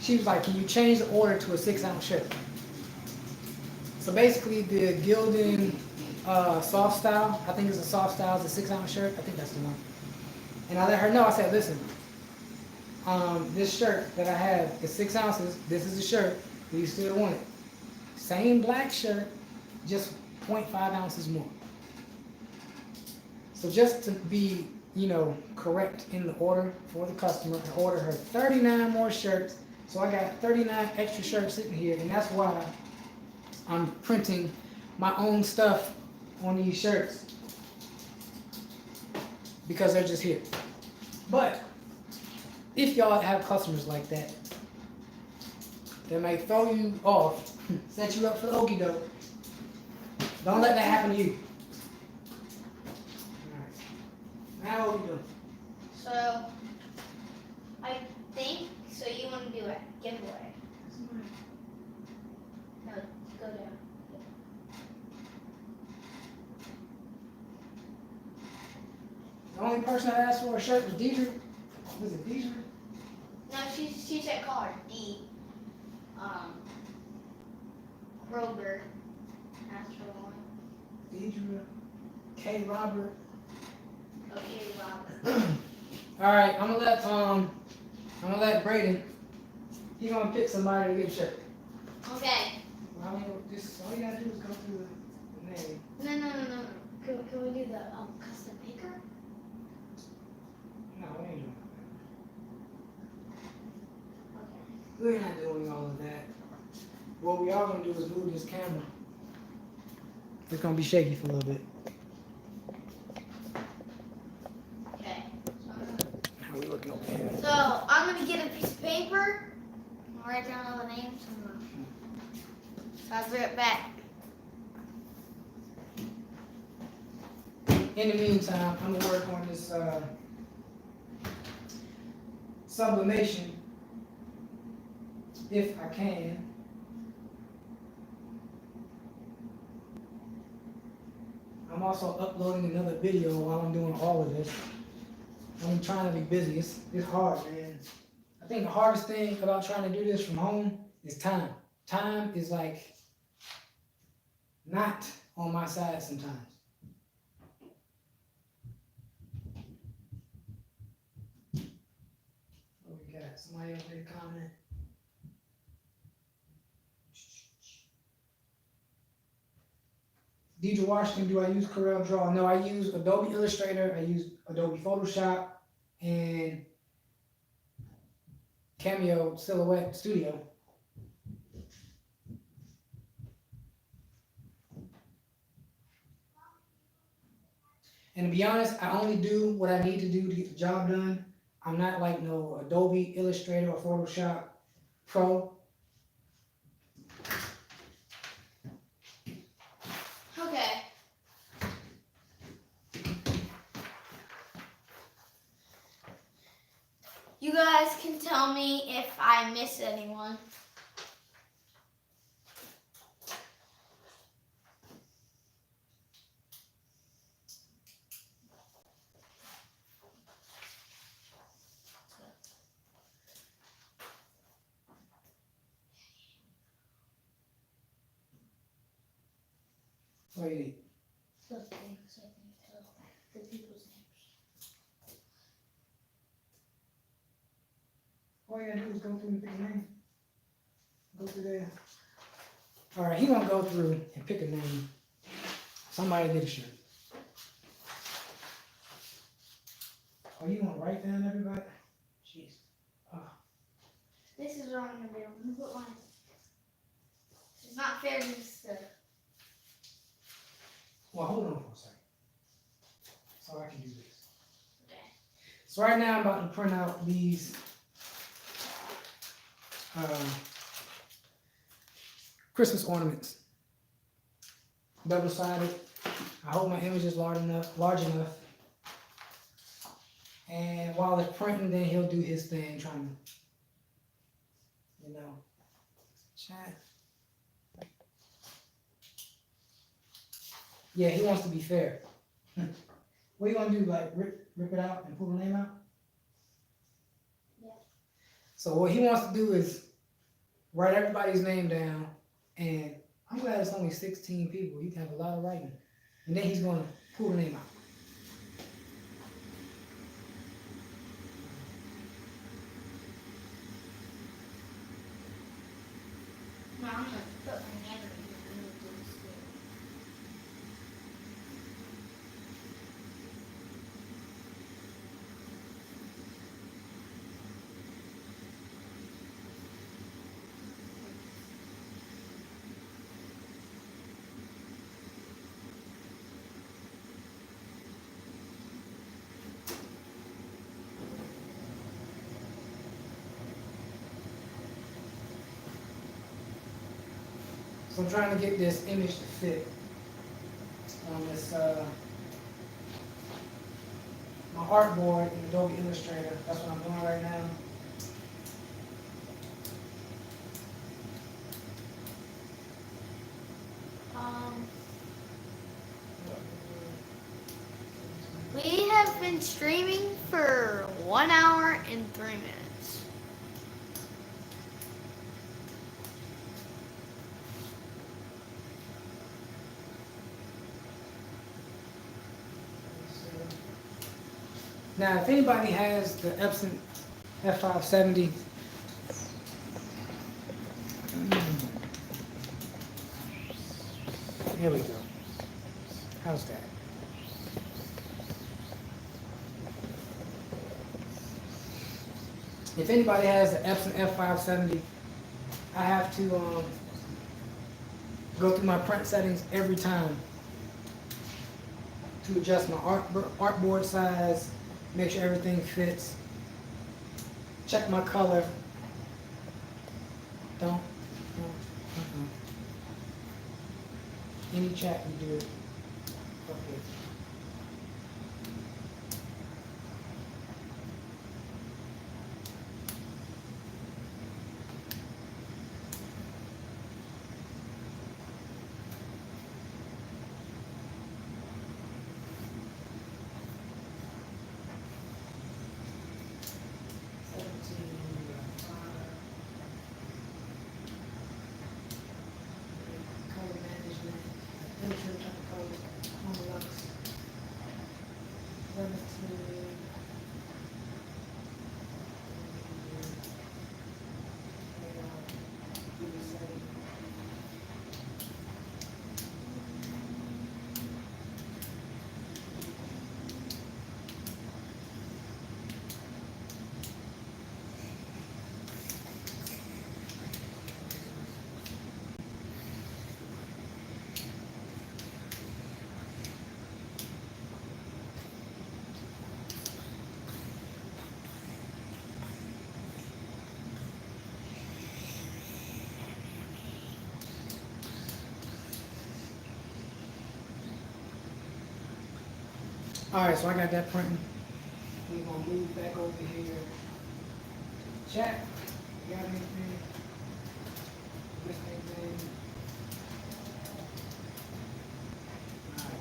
She was like, can you change the order to a 6-ounce shirt? So basically the Gildan soft style, I think it's a soft style, it's a 6-ounce shirt. I think that's the one. And I let her know, I said, listen, this shirt that I have is 6 ounces. This is the shirt. Do you still want it? Same black shirt, just 0.5 ounces more. So just to be, correct in the order for the customer, I ordered her 39 more shirts. So I got 39 extra shirts sitting here, and that's why I'm printing my own stuff on these shirts, because they're just here. But if y'all have customers like that, they might throw you off, set you up for the okie doke. Don't let that happen to you. Alright. Now what we doing? So I think so. You want to do a giveaway? No, go down. The only person that asked for a shirt was Deidre. Was it Deidre? No, she said call her D. Kroger asked for one. Deidre. K. Robert. Okay, Robert. Alright, I'm gonna let Braden. He's gonna pick somebody to get a shirt. Okay. Well, just all you gotta do is go through the name. No. Can we do the custom maker? No, we ain't doing that. Okay. We're not doing all of that. What we are gonna do is move this camera. It's gonna be shaky for a little bit. Okay. How we looking over here? So I'm gonna get a piece of paper. I'll write down all the names. So I'll be right back. In the meantime, I'm gonna work on this sublimation, if I can. I'm also uploading another video while I'm doing all of this. I'm trying to be busy. It's hard, man. I think the hardest thing about trying to do this from home is time. Time is like not on my side sometimes. What we got? Somebody else made a comment? Deidre Washington, do I use Corel Draw? No, I use Adobe Illustrator, I use Adobe Photoshop, and Cameo Silhouette Studio. And to be honest, I only do what I need to do to get the job done. I'm not like no Adobe Illustrator or Photoshop Pro. Okay. You guys can tell me if I miss anyone. Wait, The thing, so I can tell the people's names. all you gotta do is go through and pick a name. Go through there. Alright, he gonna go through and pick a name. Somebody get a shirt. Oh, you wanna write down everybody? Jeez. This is wrong in the middle. I'm gonna put mine. It's not fair to just. Well, hold on for a second. So I can do this. Okay. So right now I'm about to print out these Christmas ornaments. Double-sided. I hope my image is large enough. And while it's printing, then he'll do his thing, trying to, chat. Yeah, he wants to be fair. What you gonna do, like rip it out and pull the name out? Yeah. So what he wants to do is write everybody's name down, and I'm glad it's only 16 people. You can have a lot of writing. And then he's gonna pull the name out. No, I'm gonna put my hand in here and then do this here. So I'm trying to get this image to fit on this, my artboard in Adobe Illustrator. That's what I'm doing right now. We have been streaming for 1 hour and 3 minutes. Now, if anybody has the Epson F570, here we go. How's that? If anybody has the Epson F570, I have to go through my print settings every time to adjust my artboard size, make sure everything fits, check my color. Don't. Any chat you do it. Okay. Alright, so I got that printing. We're gonna move back over here. Chat, you got anything? This anything? Alright.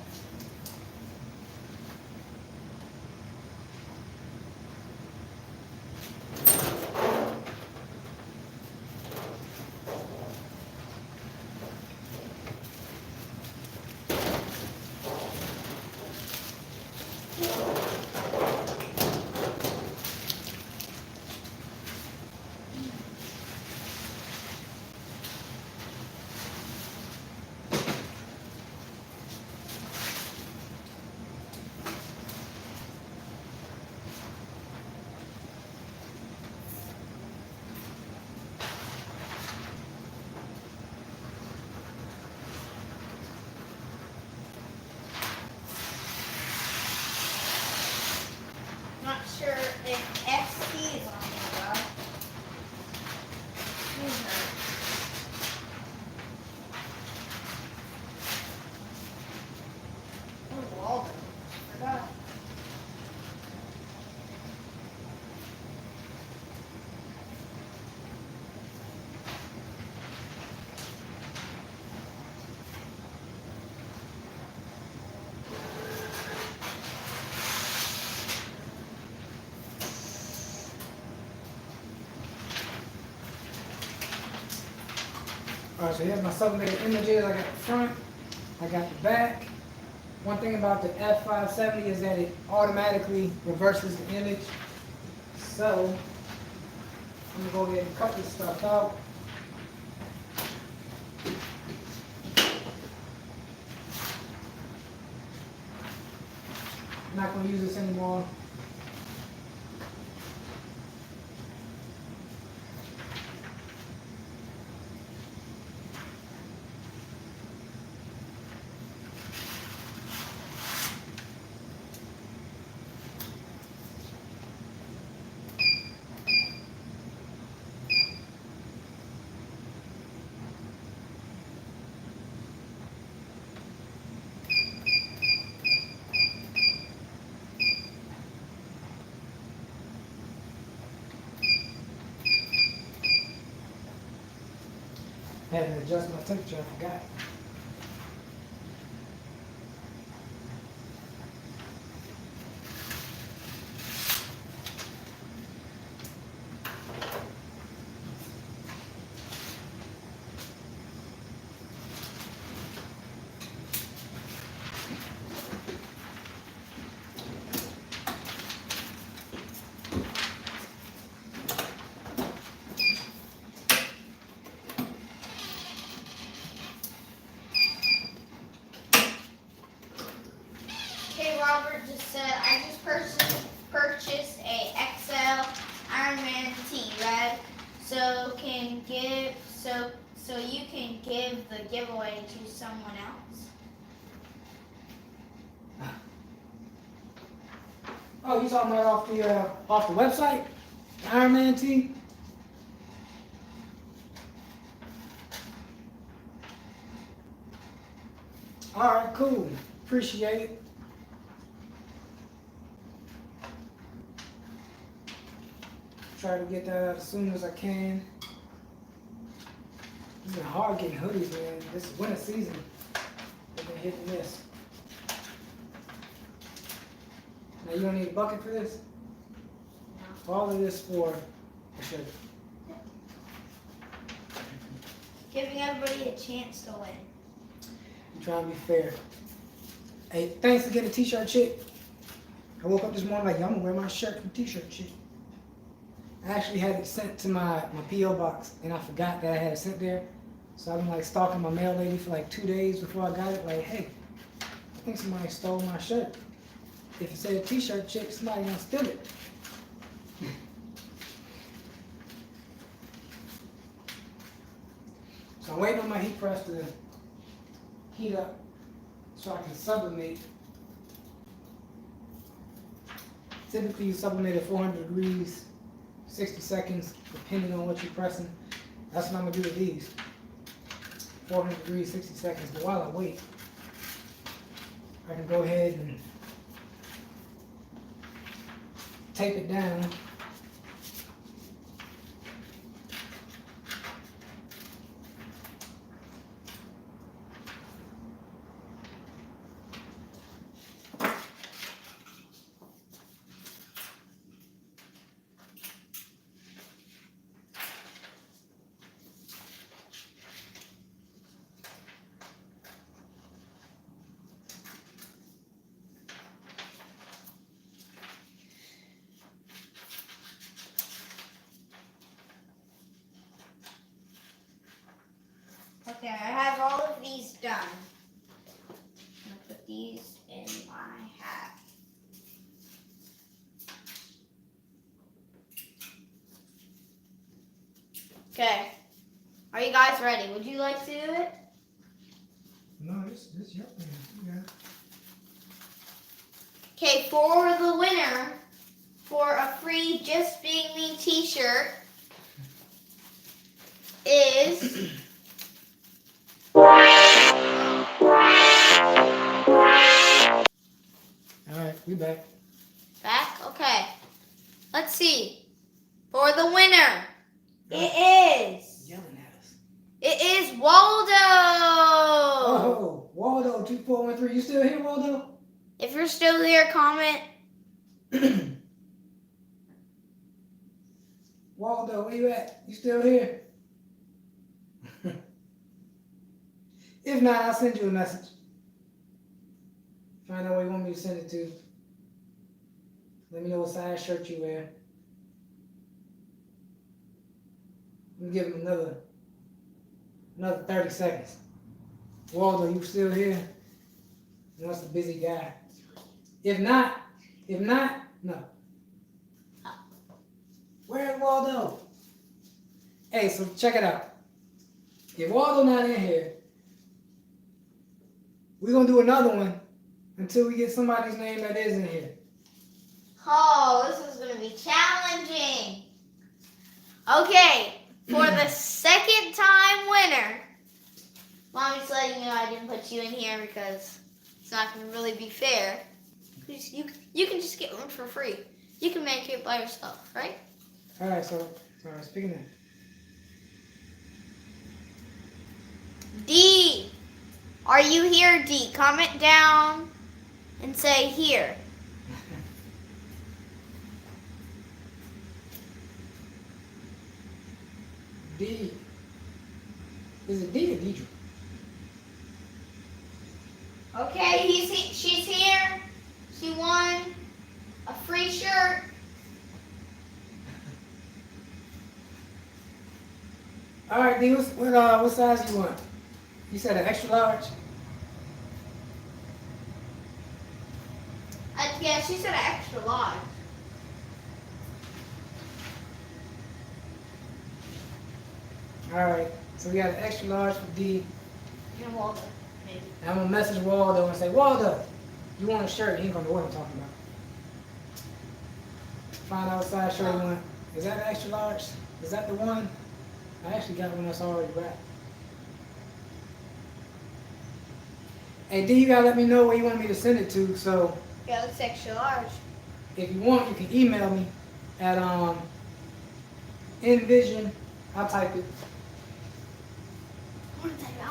if XT is on here, though. Oh, Walden. Forgot. Alright, so here's my sublimated images. I got the front, I got the back. One thing about the F570 is that it automatically reverses the image. So, I'm gonna go ahead and cut this stuff out. I'm not gonna use this anymore. I had to adjust my temperature, I forgot. Okay, Robert just said, I just purchased a XL Iron Man T, red, so you can give the giveaway to someone else. Oh, you talking about off the website? The Iron Man T? Alright, cool. Appreciate it. Try to get that out as soon as I can. It's been hard getting hoodies, man. This is winter season. They've been hit and miss. Now you don't need a bucket for this? All of this for a shirt. Giving everybody a chance to win. I'm trying to be fair. Hey, thanks for getting a t-shirt, chick. I woke up this morning like, yo, I'm gonna wear my shirt from t-shirt, chick. I actually had it sent to my P.O. box, and I forgot that I had it sent there. So I've been like stalking my mail lady for like 2 days before I got it. Like, hey, I think somebody stole my shirt. If it said t-shirt chick, somebody gonna steal it. So I'm waiting on my heat press to heat up so I can sublimate. Typically you sublimate at 400 degrees, 60 seconds, depending on what you're pressing. That's what I'm gonna do with these. 400 degrees, 60 seconds. But while I wait, I can go ahead and tape it down. Okay, I have all of these done. I'm gonna put these in my hat. Okay. Are you guys ready? Would you like to do it? No, this your thing. Yeah. Okay, for the winner, for a free Just Being Me t-shirt is Alright, we back. back. Okay. Let's see. For the winner, it is. Yelling at us. It is Waldo. Oh, Waldo 2413. You still here, Waldo? If you're still here, comment. Waldo, where you at? You still here? If not, I'll send you a message. Find out where you want me to send it to. Let me know what size shirt you wear. Let me give him another 30 seconds. Waldo, you still here? That's a busy guy. If not, no. Where's Waldo? Hey, so check it out. If Waldo not in here, we're gonna do another one until we get somebody's name that is in here. Oh, this is going to be challenging. Okay, for the second time winner, Mommy's letting you know I didn't put you in here because it's not going to really be fair. You can just get one for free. You can make it by yourself, right? Alright, so speaking of D, are you here, D? Comment down and say here. D. Is it D or Deidre? Okay, she's here. She won a free shirt. Alright, D, what size you want? You said an extra large? Yeah, she said an extra large. Alright, so we got an extra large for D. And Waldo, maybe. And I'm gonna message Waldo and say, Waldo, you want a shirt? He ain't gonna know what I'm talking about. Find out what size shirt you want. Is that an extra large? Is that the one? I actually got one that's already wrapped. Hey D, you gotta let me know where you want me to send it to, so Yeah, it's extra large. if you want, you can email me at Envision. I'll type it. I want to type it. I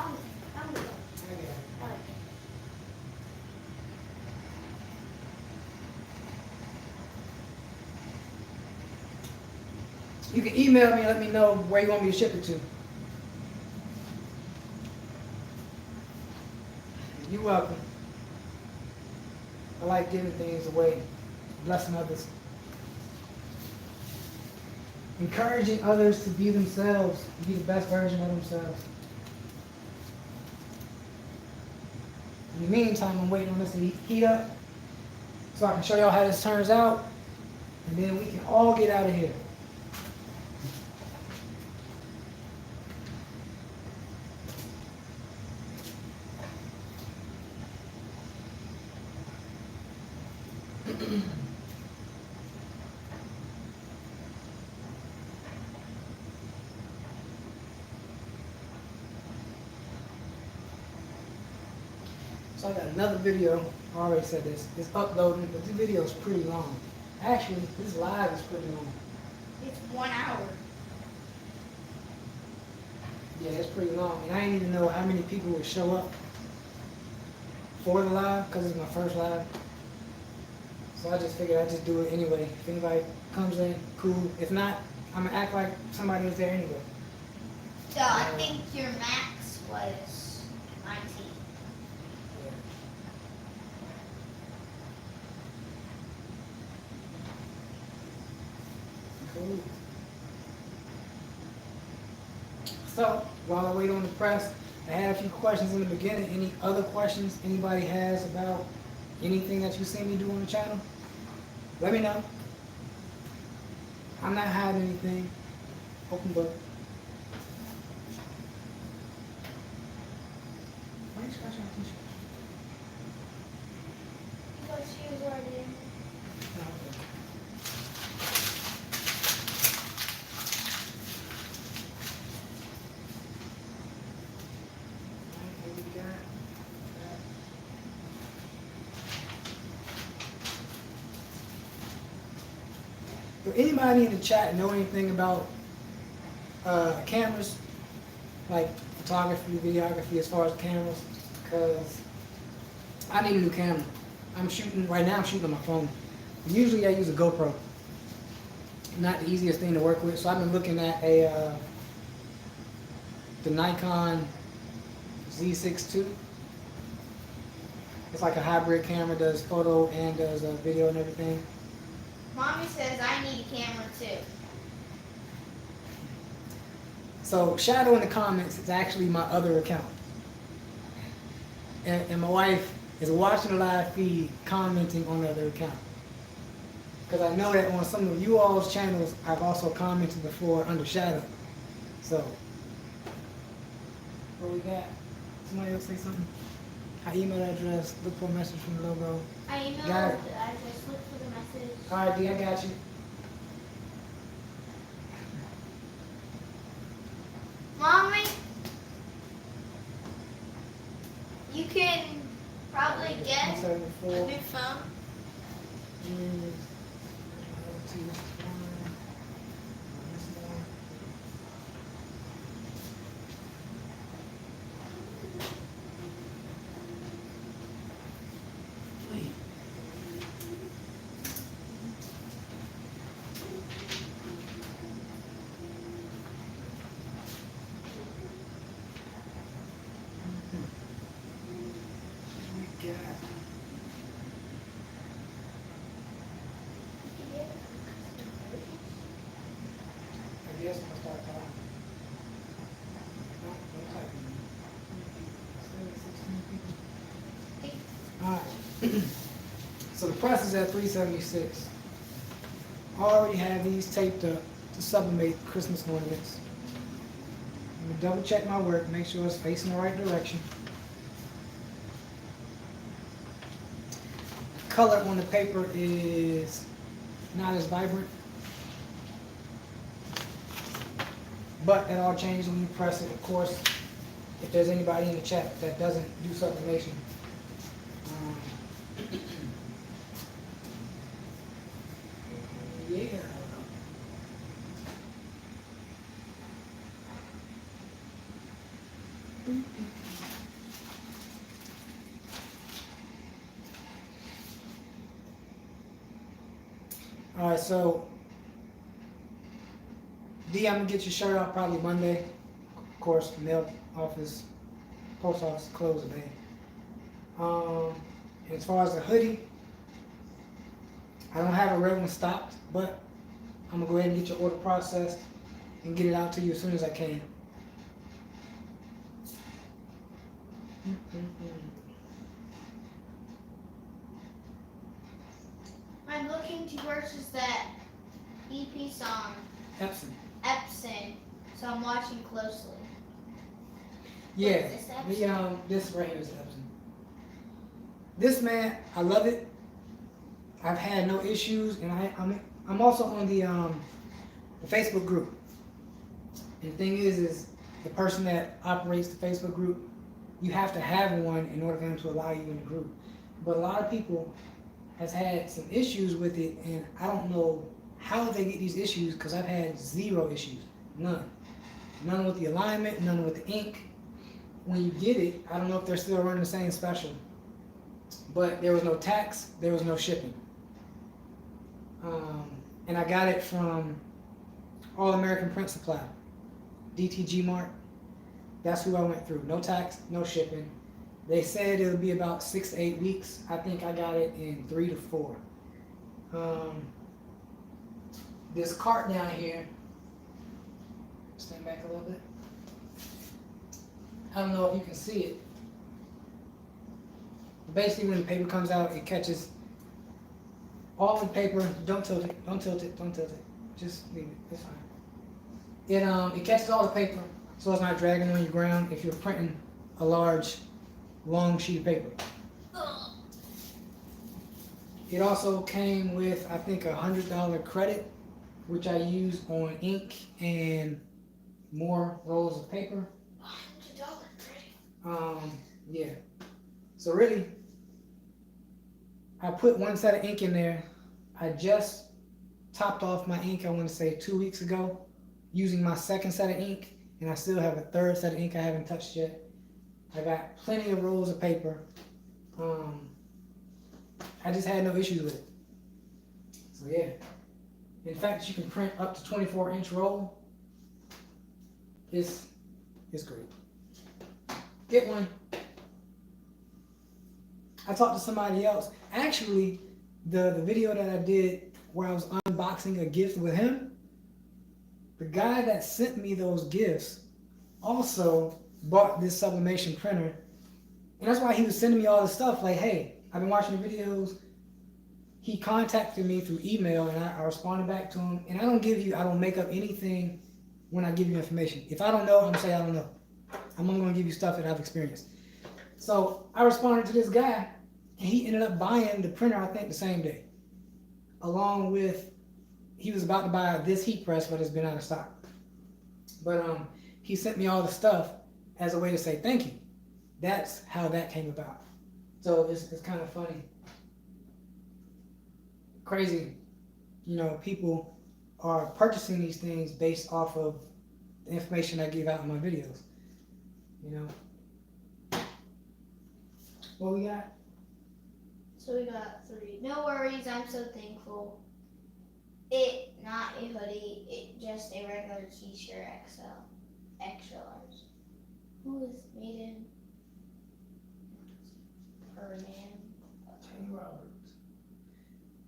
want to go. You can email me and let me know where you want me to ship it to. You're welcome. I like giving things away, blessing others. Encouraging others to be themselves, to be the best version of themselves. In the meantime, I'm waiting on this to heat up so I can show y'all how this turns out, and then we can all get out of here. So I got another video. I already said this. It's uploading, but this video is pretty long. Actually, this live is pretty long. It's 1 hour. Yeah, it's pretty long. And I didn't even know how many people would show up for the live because it's my first live. So I just figured I'd just do it anyway. If anybody comes in, cool. If not, I'm going to act like somebody was there anyway. So I think your max was 19. Cool. So, while I wait on the press, I had a few questions in the beginning. Any other questions anybody has about anything that you see me do on the channel? Let me know. I'm not hiding anything. Open book. Why are you scratching my t-shirt? Because she was already in. Oh, okay. Does anybody in the chat know anything about cameras, like photography, videography, as far as cameras? Because I need a new camera. I'm shooting right now. I'm shooting on my phone. Usually I use a GoPro. Not the easiest thing to work with. So I've been looking at the Nikon Z6 II. It's like a hybrid camera, does photo and does video and everything. Mommy says I need a camera too. So Shadow in the comments is actually my other account. And my wife is watching the live feed, commenting on the other account. Because I know that on some of you all's channels, I've also commented before under Shadow. So, what we got? Somebody else say something? Our email address, look for a message from the logo. I emailed. Got it. I just looked for the message. Alright, D, I got you. Mommy, you can probably get a 174. new phone. I guess I'll start talking. Alright. So the press is at 376. I already have these taped up to sublimate Christmas ornaments. I'm gonna double check my work, make sure it's facing the right direction. Color on the paper is not as vibrant, but that all changes when you press it. Of course, if there's anybody in the chat that doesn't do sublimation. Yeah. All right, so D, I'm gonna get your shirt out probably Monday. Of course, mail office, post office closed today. As far as the hoodie, I don't have a red one stocked, but I'm gonna go ahead and get your order processed and get it out to you as soon as I can. I'm looking to purchase that EP song, Epson. Epson, so I'm watching closely. Yeah, What is this, Epson? this right here is Epson. This, man, I love it. I've had no issues, and I'm also on the Facebook group. And the thing is the person that operates the Facebook group, you have to have one in order for them to allow you in the group. But a lot of people has had some issues with it, and I don't know how they get these issues because I've had zero issues, none. None with the alignment, none with the ink. When you get it, I don't know if they're still running the same special, but there was no tax, there was no shipping. And I got it from All American Print Supply, DTG Mart. That's who I went through. No tax, no shipping. They said it would be about 6 to 8 weeks. I think I got it in 3 to 4. This cart down here, stand back a little bit. I don't know if you can see it. Basically, when the paper comes out, it catches all the paper. Don't tilt it. Don't tilt it. Don't tilt it. Just leave it. It's fine. It catches all the paper, so it's not dragging on your ground if you're printing a large, long sheet of paper. It also came with, I think, $100 credit, which I use on ink and more rolls of paper. $100 credit. Yeah. So really, I put one set of ink in there. I just topped off my ink, I want to say 2 weeks ago, using my second set of ink, and I still have a third set of ink I haven't touched yet. I got plenty of rolls of paper. I just had no issues with it. So yeah. In fact, you can print up to 24-inch roll. It's great. Get one. I talked to somebody else. Actually, the video that I did where I was unboxing a gift with him, the guy that sent me those gifts also bought this sublimation printer. And that's why he was sending me all this stuff like, hey, I've been watching the videos. He contacted me through email and I responded back to him. And I don't make up anything when I give you information. If I don't know, I'm gonna say I don't know. I'm only gonna give you stuff that I've experienced. So I responded to this guy and he ended up buying the printer, I think, the same day. Along with, he was about to buy this heat press, but it's been out of stock. But he sent me all the stuff as a way to say thank you. That's how that came about. So it's kind of funny. Crazy, people are purchasing these things based off of the information I give out in my videos. What we got? So we got 3. No worries, I'm so thankful. It, not a hoodie, it just a regular t-shirt XL. Extra large. Who is made in? Herman. Tony Roberts.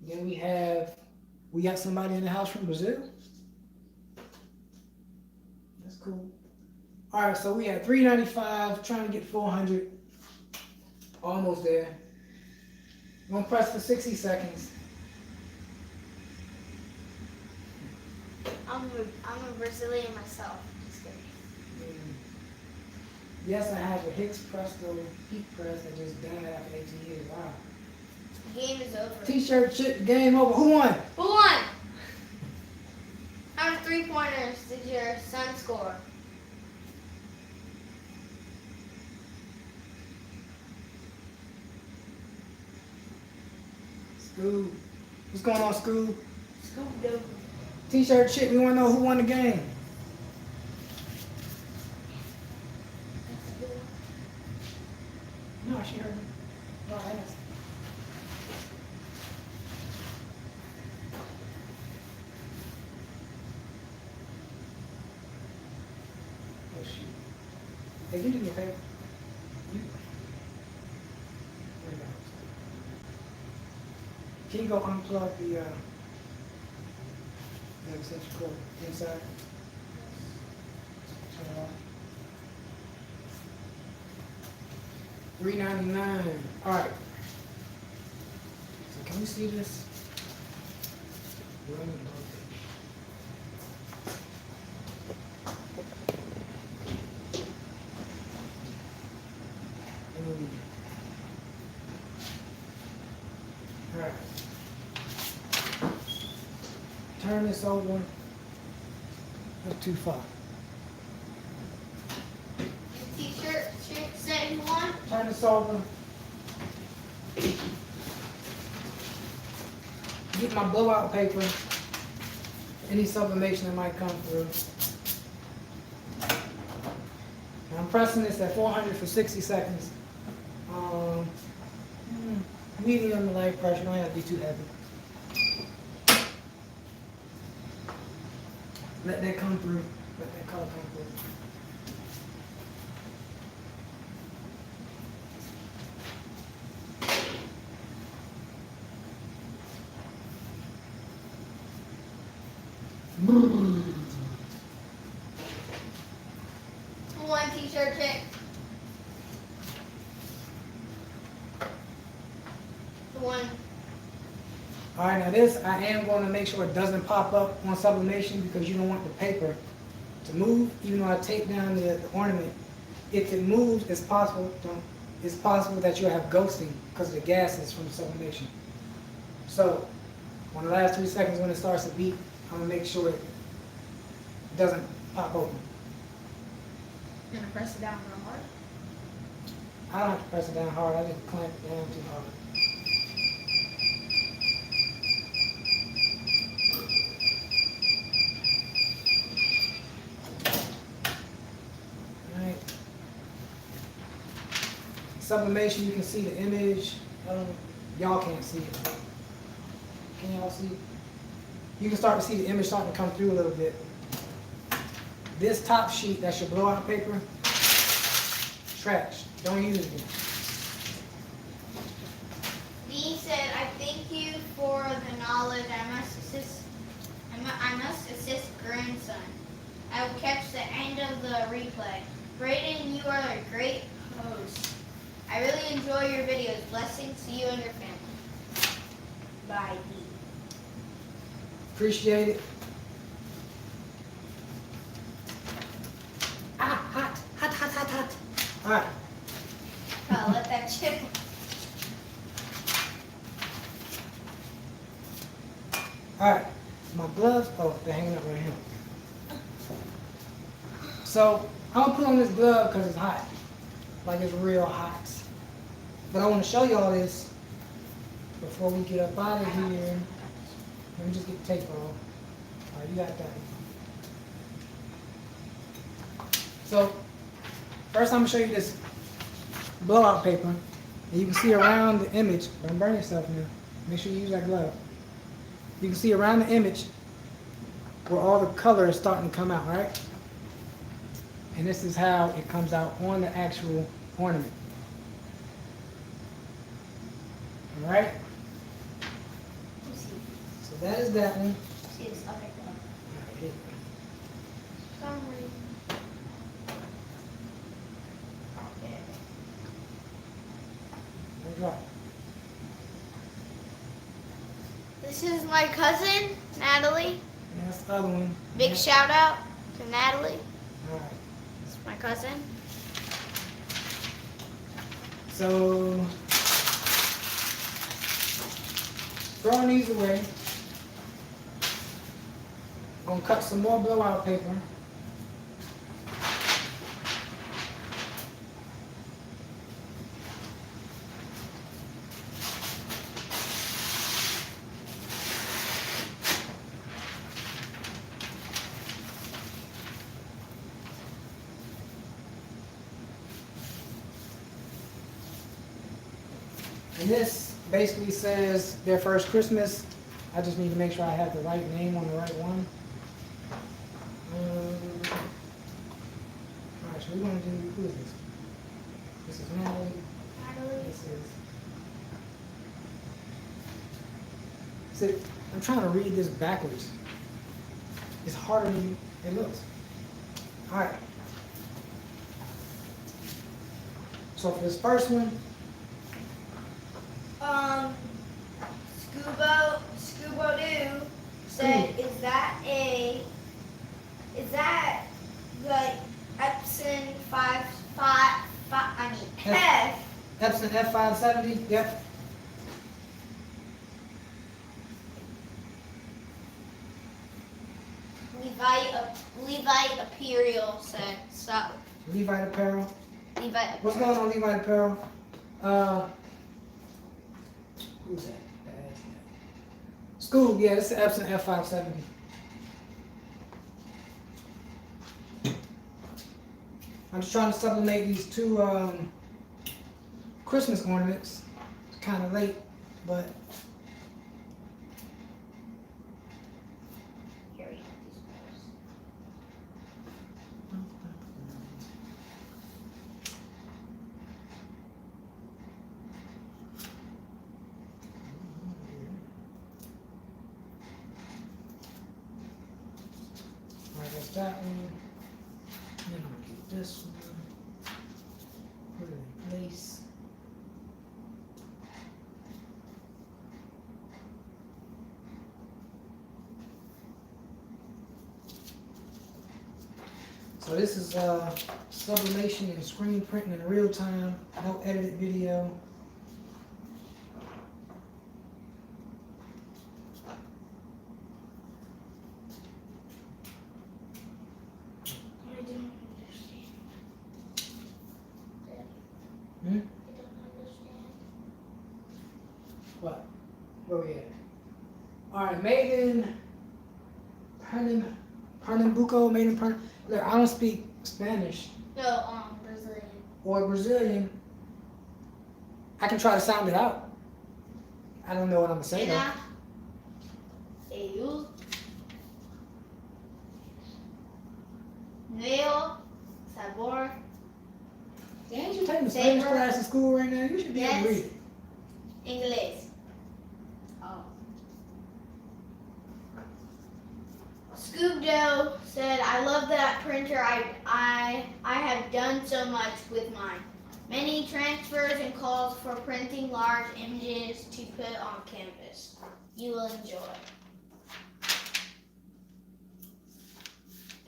Then we got somebody in the house from Brazil. That's cool. All right, so we had $395, trying to get $400. Almost there. I'm gonna press for 60 seconds. I'm a Brazilian myself. Just kidding. Yes, I have a Hicks Presto heat press that just died after 18 years. Wow. The game is over. T-shirt shit, game over. Who won? Who won? How many 3-pointers did your son score? Scoob. What's going on, Scoob? Scoop Doo. T-shirt shit, we wanna know who won the game. No, she heard me. No, I asked. Oh shoot. Hey, you do me a favor. Can you go unplug the extension cord inside? Turn it off. $3.99. All right. So can we see this? All right. Turn this over. That's too far. T-shirt said who won? Turn this over. Get my blowout paper. Any sublimation that might come through. And I'm pressing this at 400 for 60 seconds. Medium to light pressure, don't have to be too heavy. Let that come through. Let that color come through. Who won T-shirt chick? Who won? All right, now this, I am going to make sure it doesn't pop up on sublimation because you don't want the paper to move, even though I take down the ornament. If it moves, it's possible that you'll have ghosting because of the gases from the sublimation. So, on the last 3 seconds when it starts to beep, I'm going to make sure it doesn't pop open. You're gonna press it down real hard? I don't have to press it down hard, I just clamp it down too hard. sublimation, you can see the image. Y'all can't see it. Can y'all see it? You can start to see the image starting to come through a little bit. This top sheet, that's your blowout paper, trash. Don't use it again. Dean said, I thank you for the knowledge. I must assist grandson. I will catch the end of the replay. Brayden, you are a great host. I really enjoy your videos. Blessings to you and your family. Bye, Dean. Appreciate it. Hot. All right. Oh, let that chip. All right. My gloves. Oh, they're hanging up right here. So I'm gonna put on this glove because it's hot, like it's real hot. But I want to show y'all this before we get up out of here. Let me just get the tape off. All right, you got that. So first I'm gonna show you this blowout paper, and you can see around the image. Don't burn yourself now. Make sure you use that glove. You can see around the image where all the color is starting to come out, right? And this is how it comes out on the actual ornament. All right? So that is that one. See this? Okay, go. Okay. Summary. Okay. We'll drop. This is my cousin, Natalie. And that's the other one. Big Yeah. shout out to Natalie. All right. It's my cousin. So throwing these away. Gonna cut some more blowout paper. And this basically says their first Christmas. I just need to make sure I have the right name on the right one. Alright, so we're going to do, who is this? This is Natalie. Natalie. This is... See, I'm trying to read this backwards. It's harder than it looks. Alright. So for this first one, Scubo Doo said, is that the Epson 5, Epson F570, yep. Levite Imperial said, stop. Levite Apparel. Levite. What's going on, Levite Apparel? Who's that? School, yeah, this is Epson F570. I'm just trying to sublimate these two Christmas ornaments. It's kind of late, but Here we have these colors. alright, that's that one. Then I'm gonna get this one. Put it in place. So this is sublimation and screen printing in real time, no edited video. I don't understand. Hmm? I don't understand. What? Where we at? Alright, made in Pernambuco, made in Pernambuco. Look, I don't speak Spanish No, Brazilian. or Brazilian, I can try to sound it out. I don't know what I'm gonna say though. Cena, ellos, nuevo, sabor, Ain't you taking a Spanish Savor. class in school right now? You should be able to Yes. read it. inglés. Oh. Scoobdo said, I love that printer. I have done so much with mine. Many transfers and calls for printing large images to put on canvas. You will enjoy.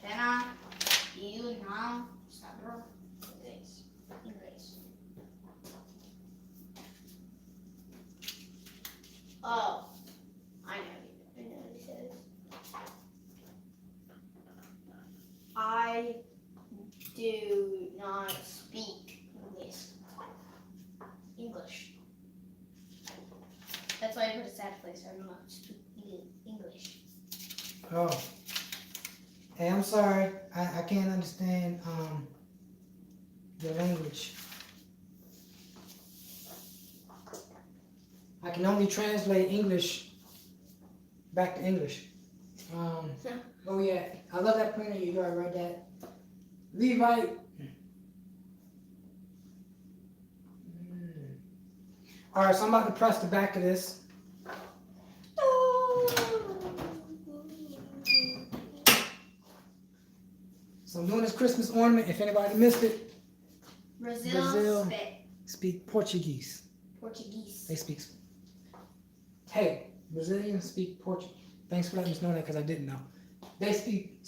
Can I? You now? Sabor. Inglés. Oh, I know what he says. I do not speak English. That's why I put a sad place. I do not speak English. Oh. Hey, I'm sorry. I can't understand the language. I can only translate English back to English. Oh yeah, I love that printer. You already read that. Levite. All right, so I'm about to press the back of this. So I'm doing this Christmas ornament. If anybody missed it, Brazil. speak Portuguese. Portuguese. They speak. Hey, Brazilians speak Portuguese. Thanks for letting us know that because I didn't know. They speak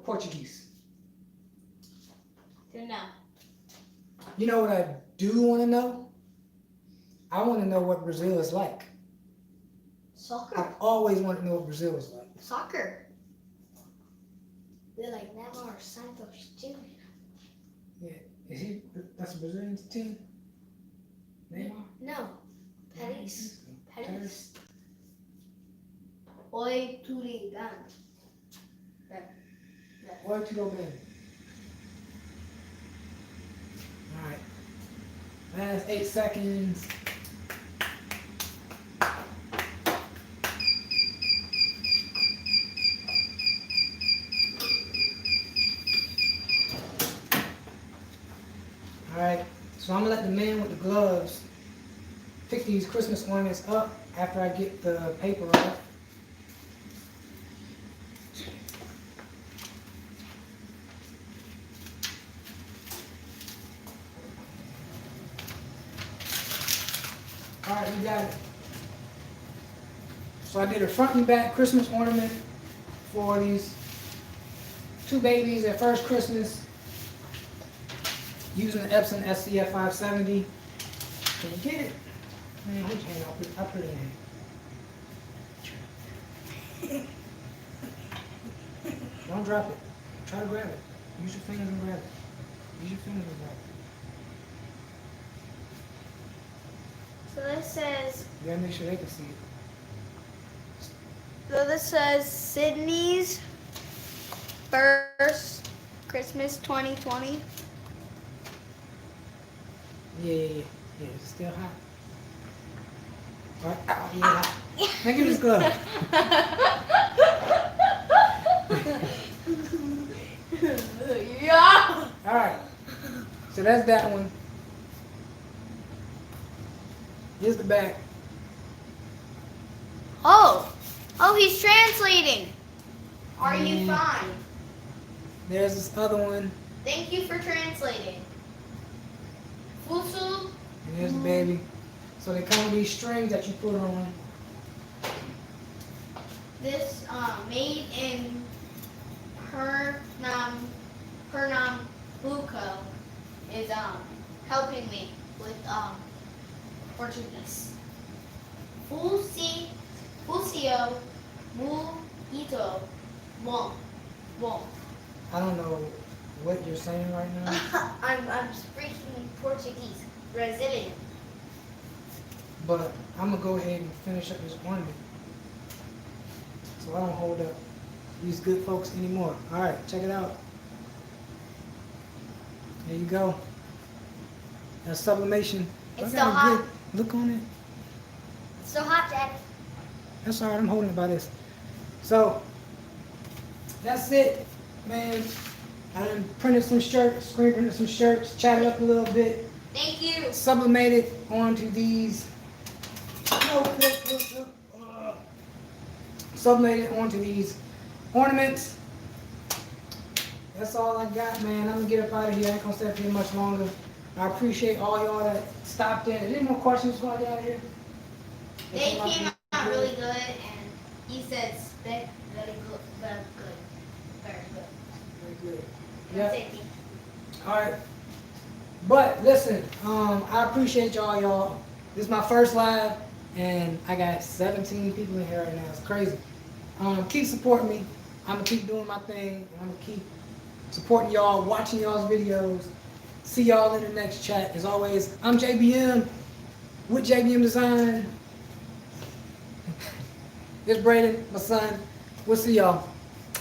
Portuguese. Don't know. You know what I do want to know? I want to know what Brazil is like. Soccer. I've always wanted to know what Brazil is like. Soccer. They're like Neymar Santos Jr. Yeah, is he? That's a Brazilian team. Neymar. No. Paris. Paris. Oi, Turigan. Oi, tudo bem. All right. Last 8 seconds. Alright, so I'm gonna let the man with the gloves pick these Christmas ornaments up after I get the paper off. Alright, we got it. So I did a front and back Christmas ornament for these 2 babies at first Christmas using the Epson SCF 570. Can you get it? Man, which hand? I'll put it in. Don't drop it. Try to grab it. Use your fingers and grab it. Use your fingers and grab it. So this says. You gotta make sure they can see it. So this says Sydney's first Christmas 2020. Yeah, it's still hot. All right. Ow, yeah. Now give me this glove. Yeah. All right. So that's that one. Here's the back. Oh, he's translating. Are you Mm. fine? There's this other one. Thank you for translating. Fusu. And here's the baby. So they come with these strings that you put on. This made in Pernambuco is helping me with Portuguese. Fusio muito bom. I don't know what you're saying right now. I'm speaking Portuguese, Brazilian. But I'm gonna go ahead and finish up this ornament. So I don't hold up these good folks anymore. All right, check it out. There you go. That's sublimation. It's I got still a hot. good Look on it. It's so hot, Dad. That's all right. I'm holding it by this. So that's it, man. I done printed some shirts, screen printed some shirts, chatted up a little bit, Thank you. sublimated onto these. Sublimated onto these ornaments. That's all I got, man. I'm gonna get up out of here. I ain't gonna stay up here much longer. I appreciate all y'all that stopped in. Is there any more questions before I get out of here? They came out really good, and he said spec very good, very good, very good. Very good. That's Yeah. it. All right. But listen, I appreciate y'all. This is my first live, and I got 17 people in here right now. It's crazy. Keep supporting me. I'm gonna keep doing my thing. I'm gonna keep supporting y'all, watching y'all's videos. See y'all in the next chat. As always, I'm JBM with JBM Design. This is Braden, my son. We'll see y'all.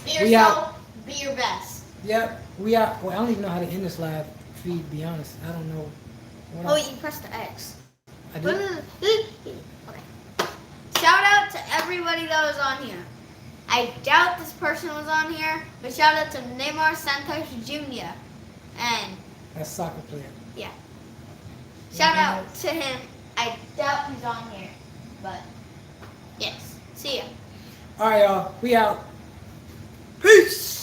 Be We yourself, be your best. Yep, we out. Well, I don't even know how to end this live feed, to be honest. I don't know. Oh, you press the X. I did. Okay. Shout out to everybody that was on here. I doubt this person was on here, but shout out to Neymar Santos Jr. And That's soccer player. yeah, shout out to him. I doubt he's on here, but yes. See ya. All right, y'all. We out. Peace.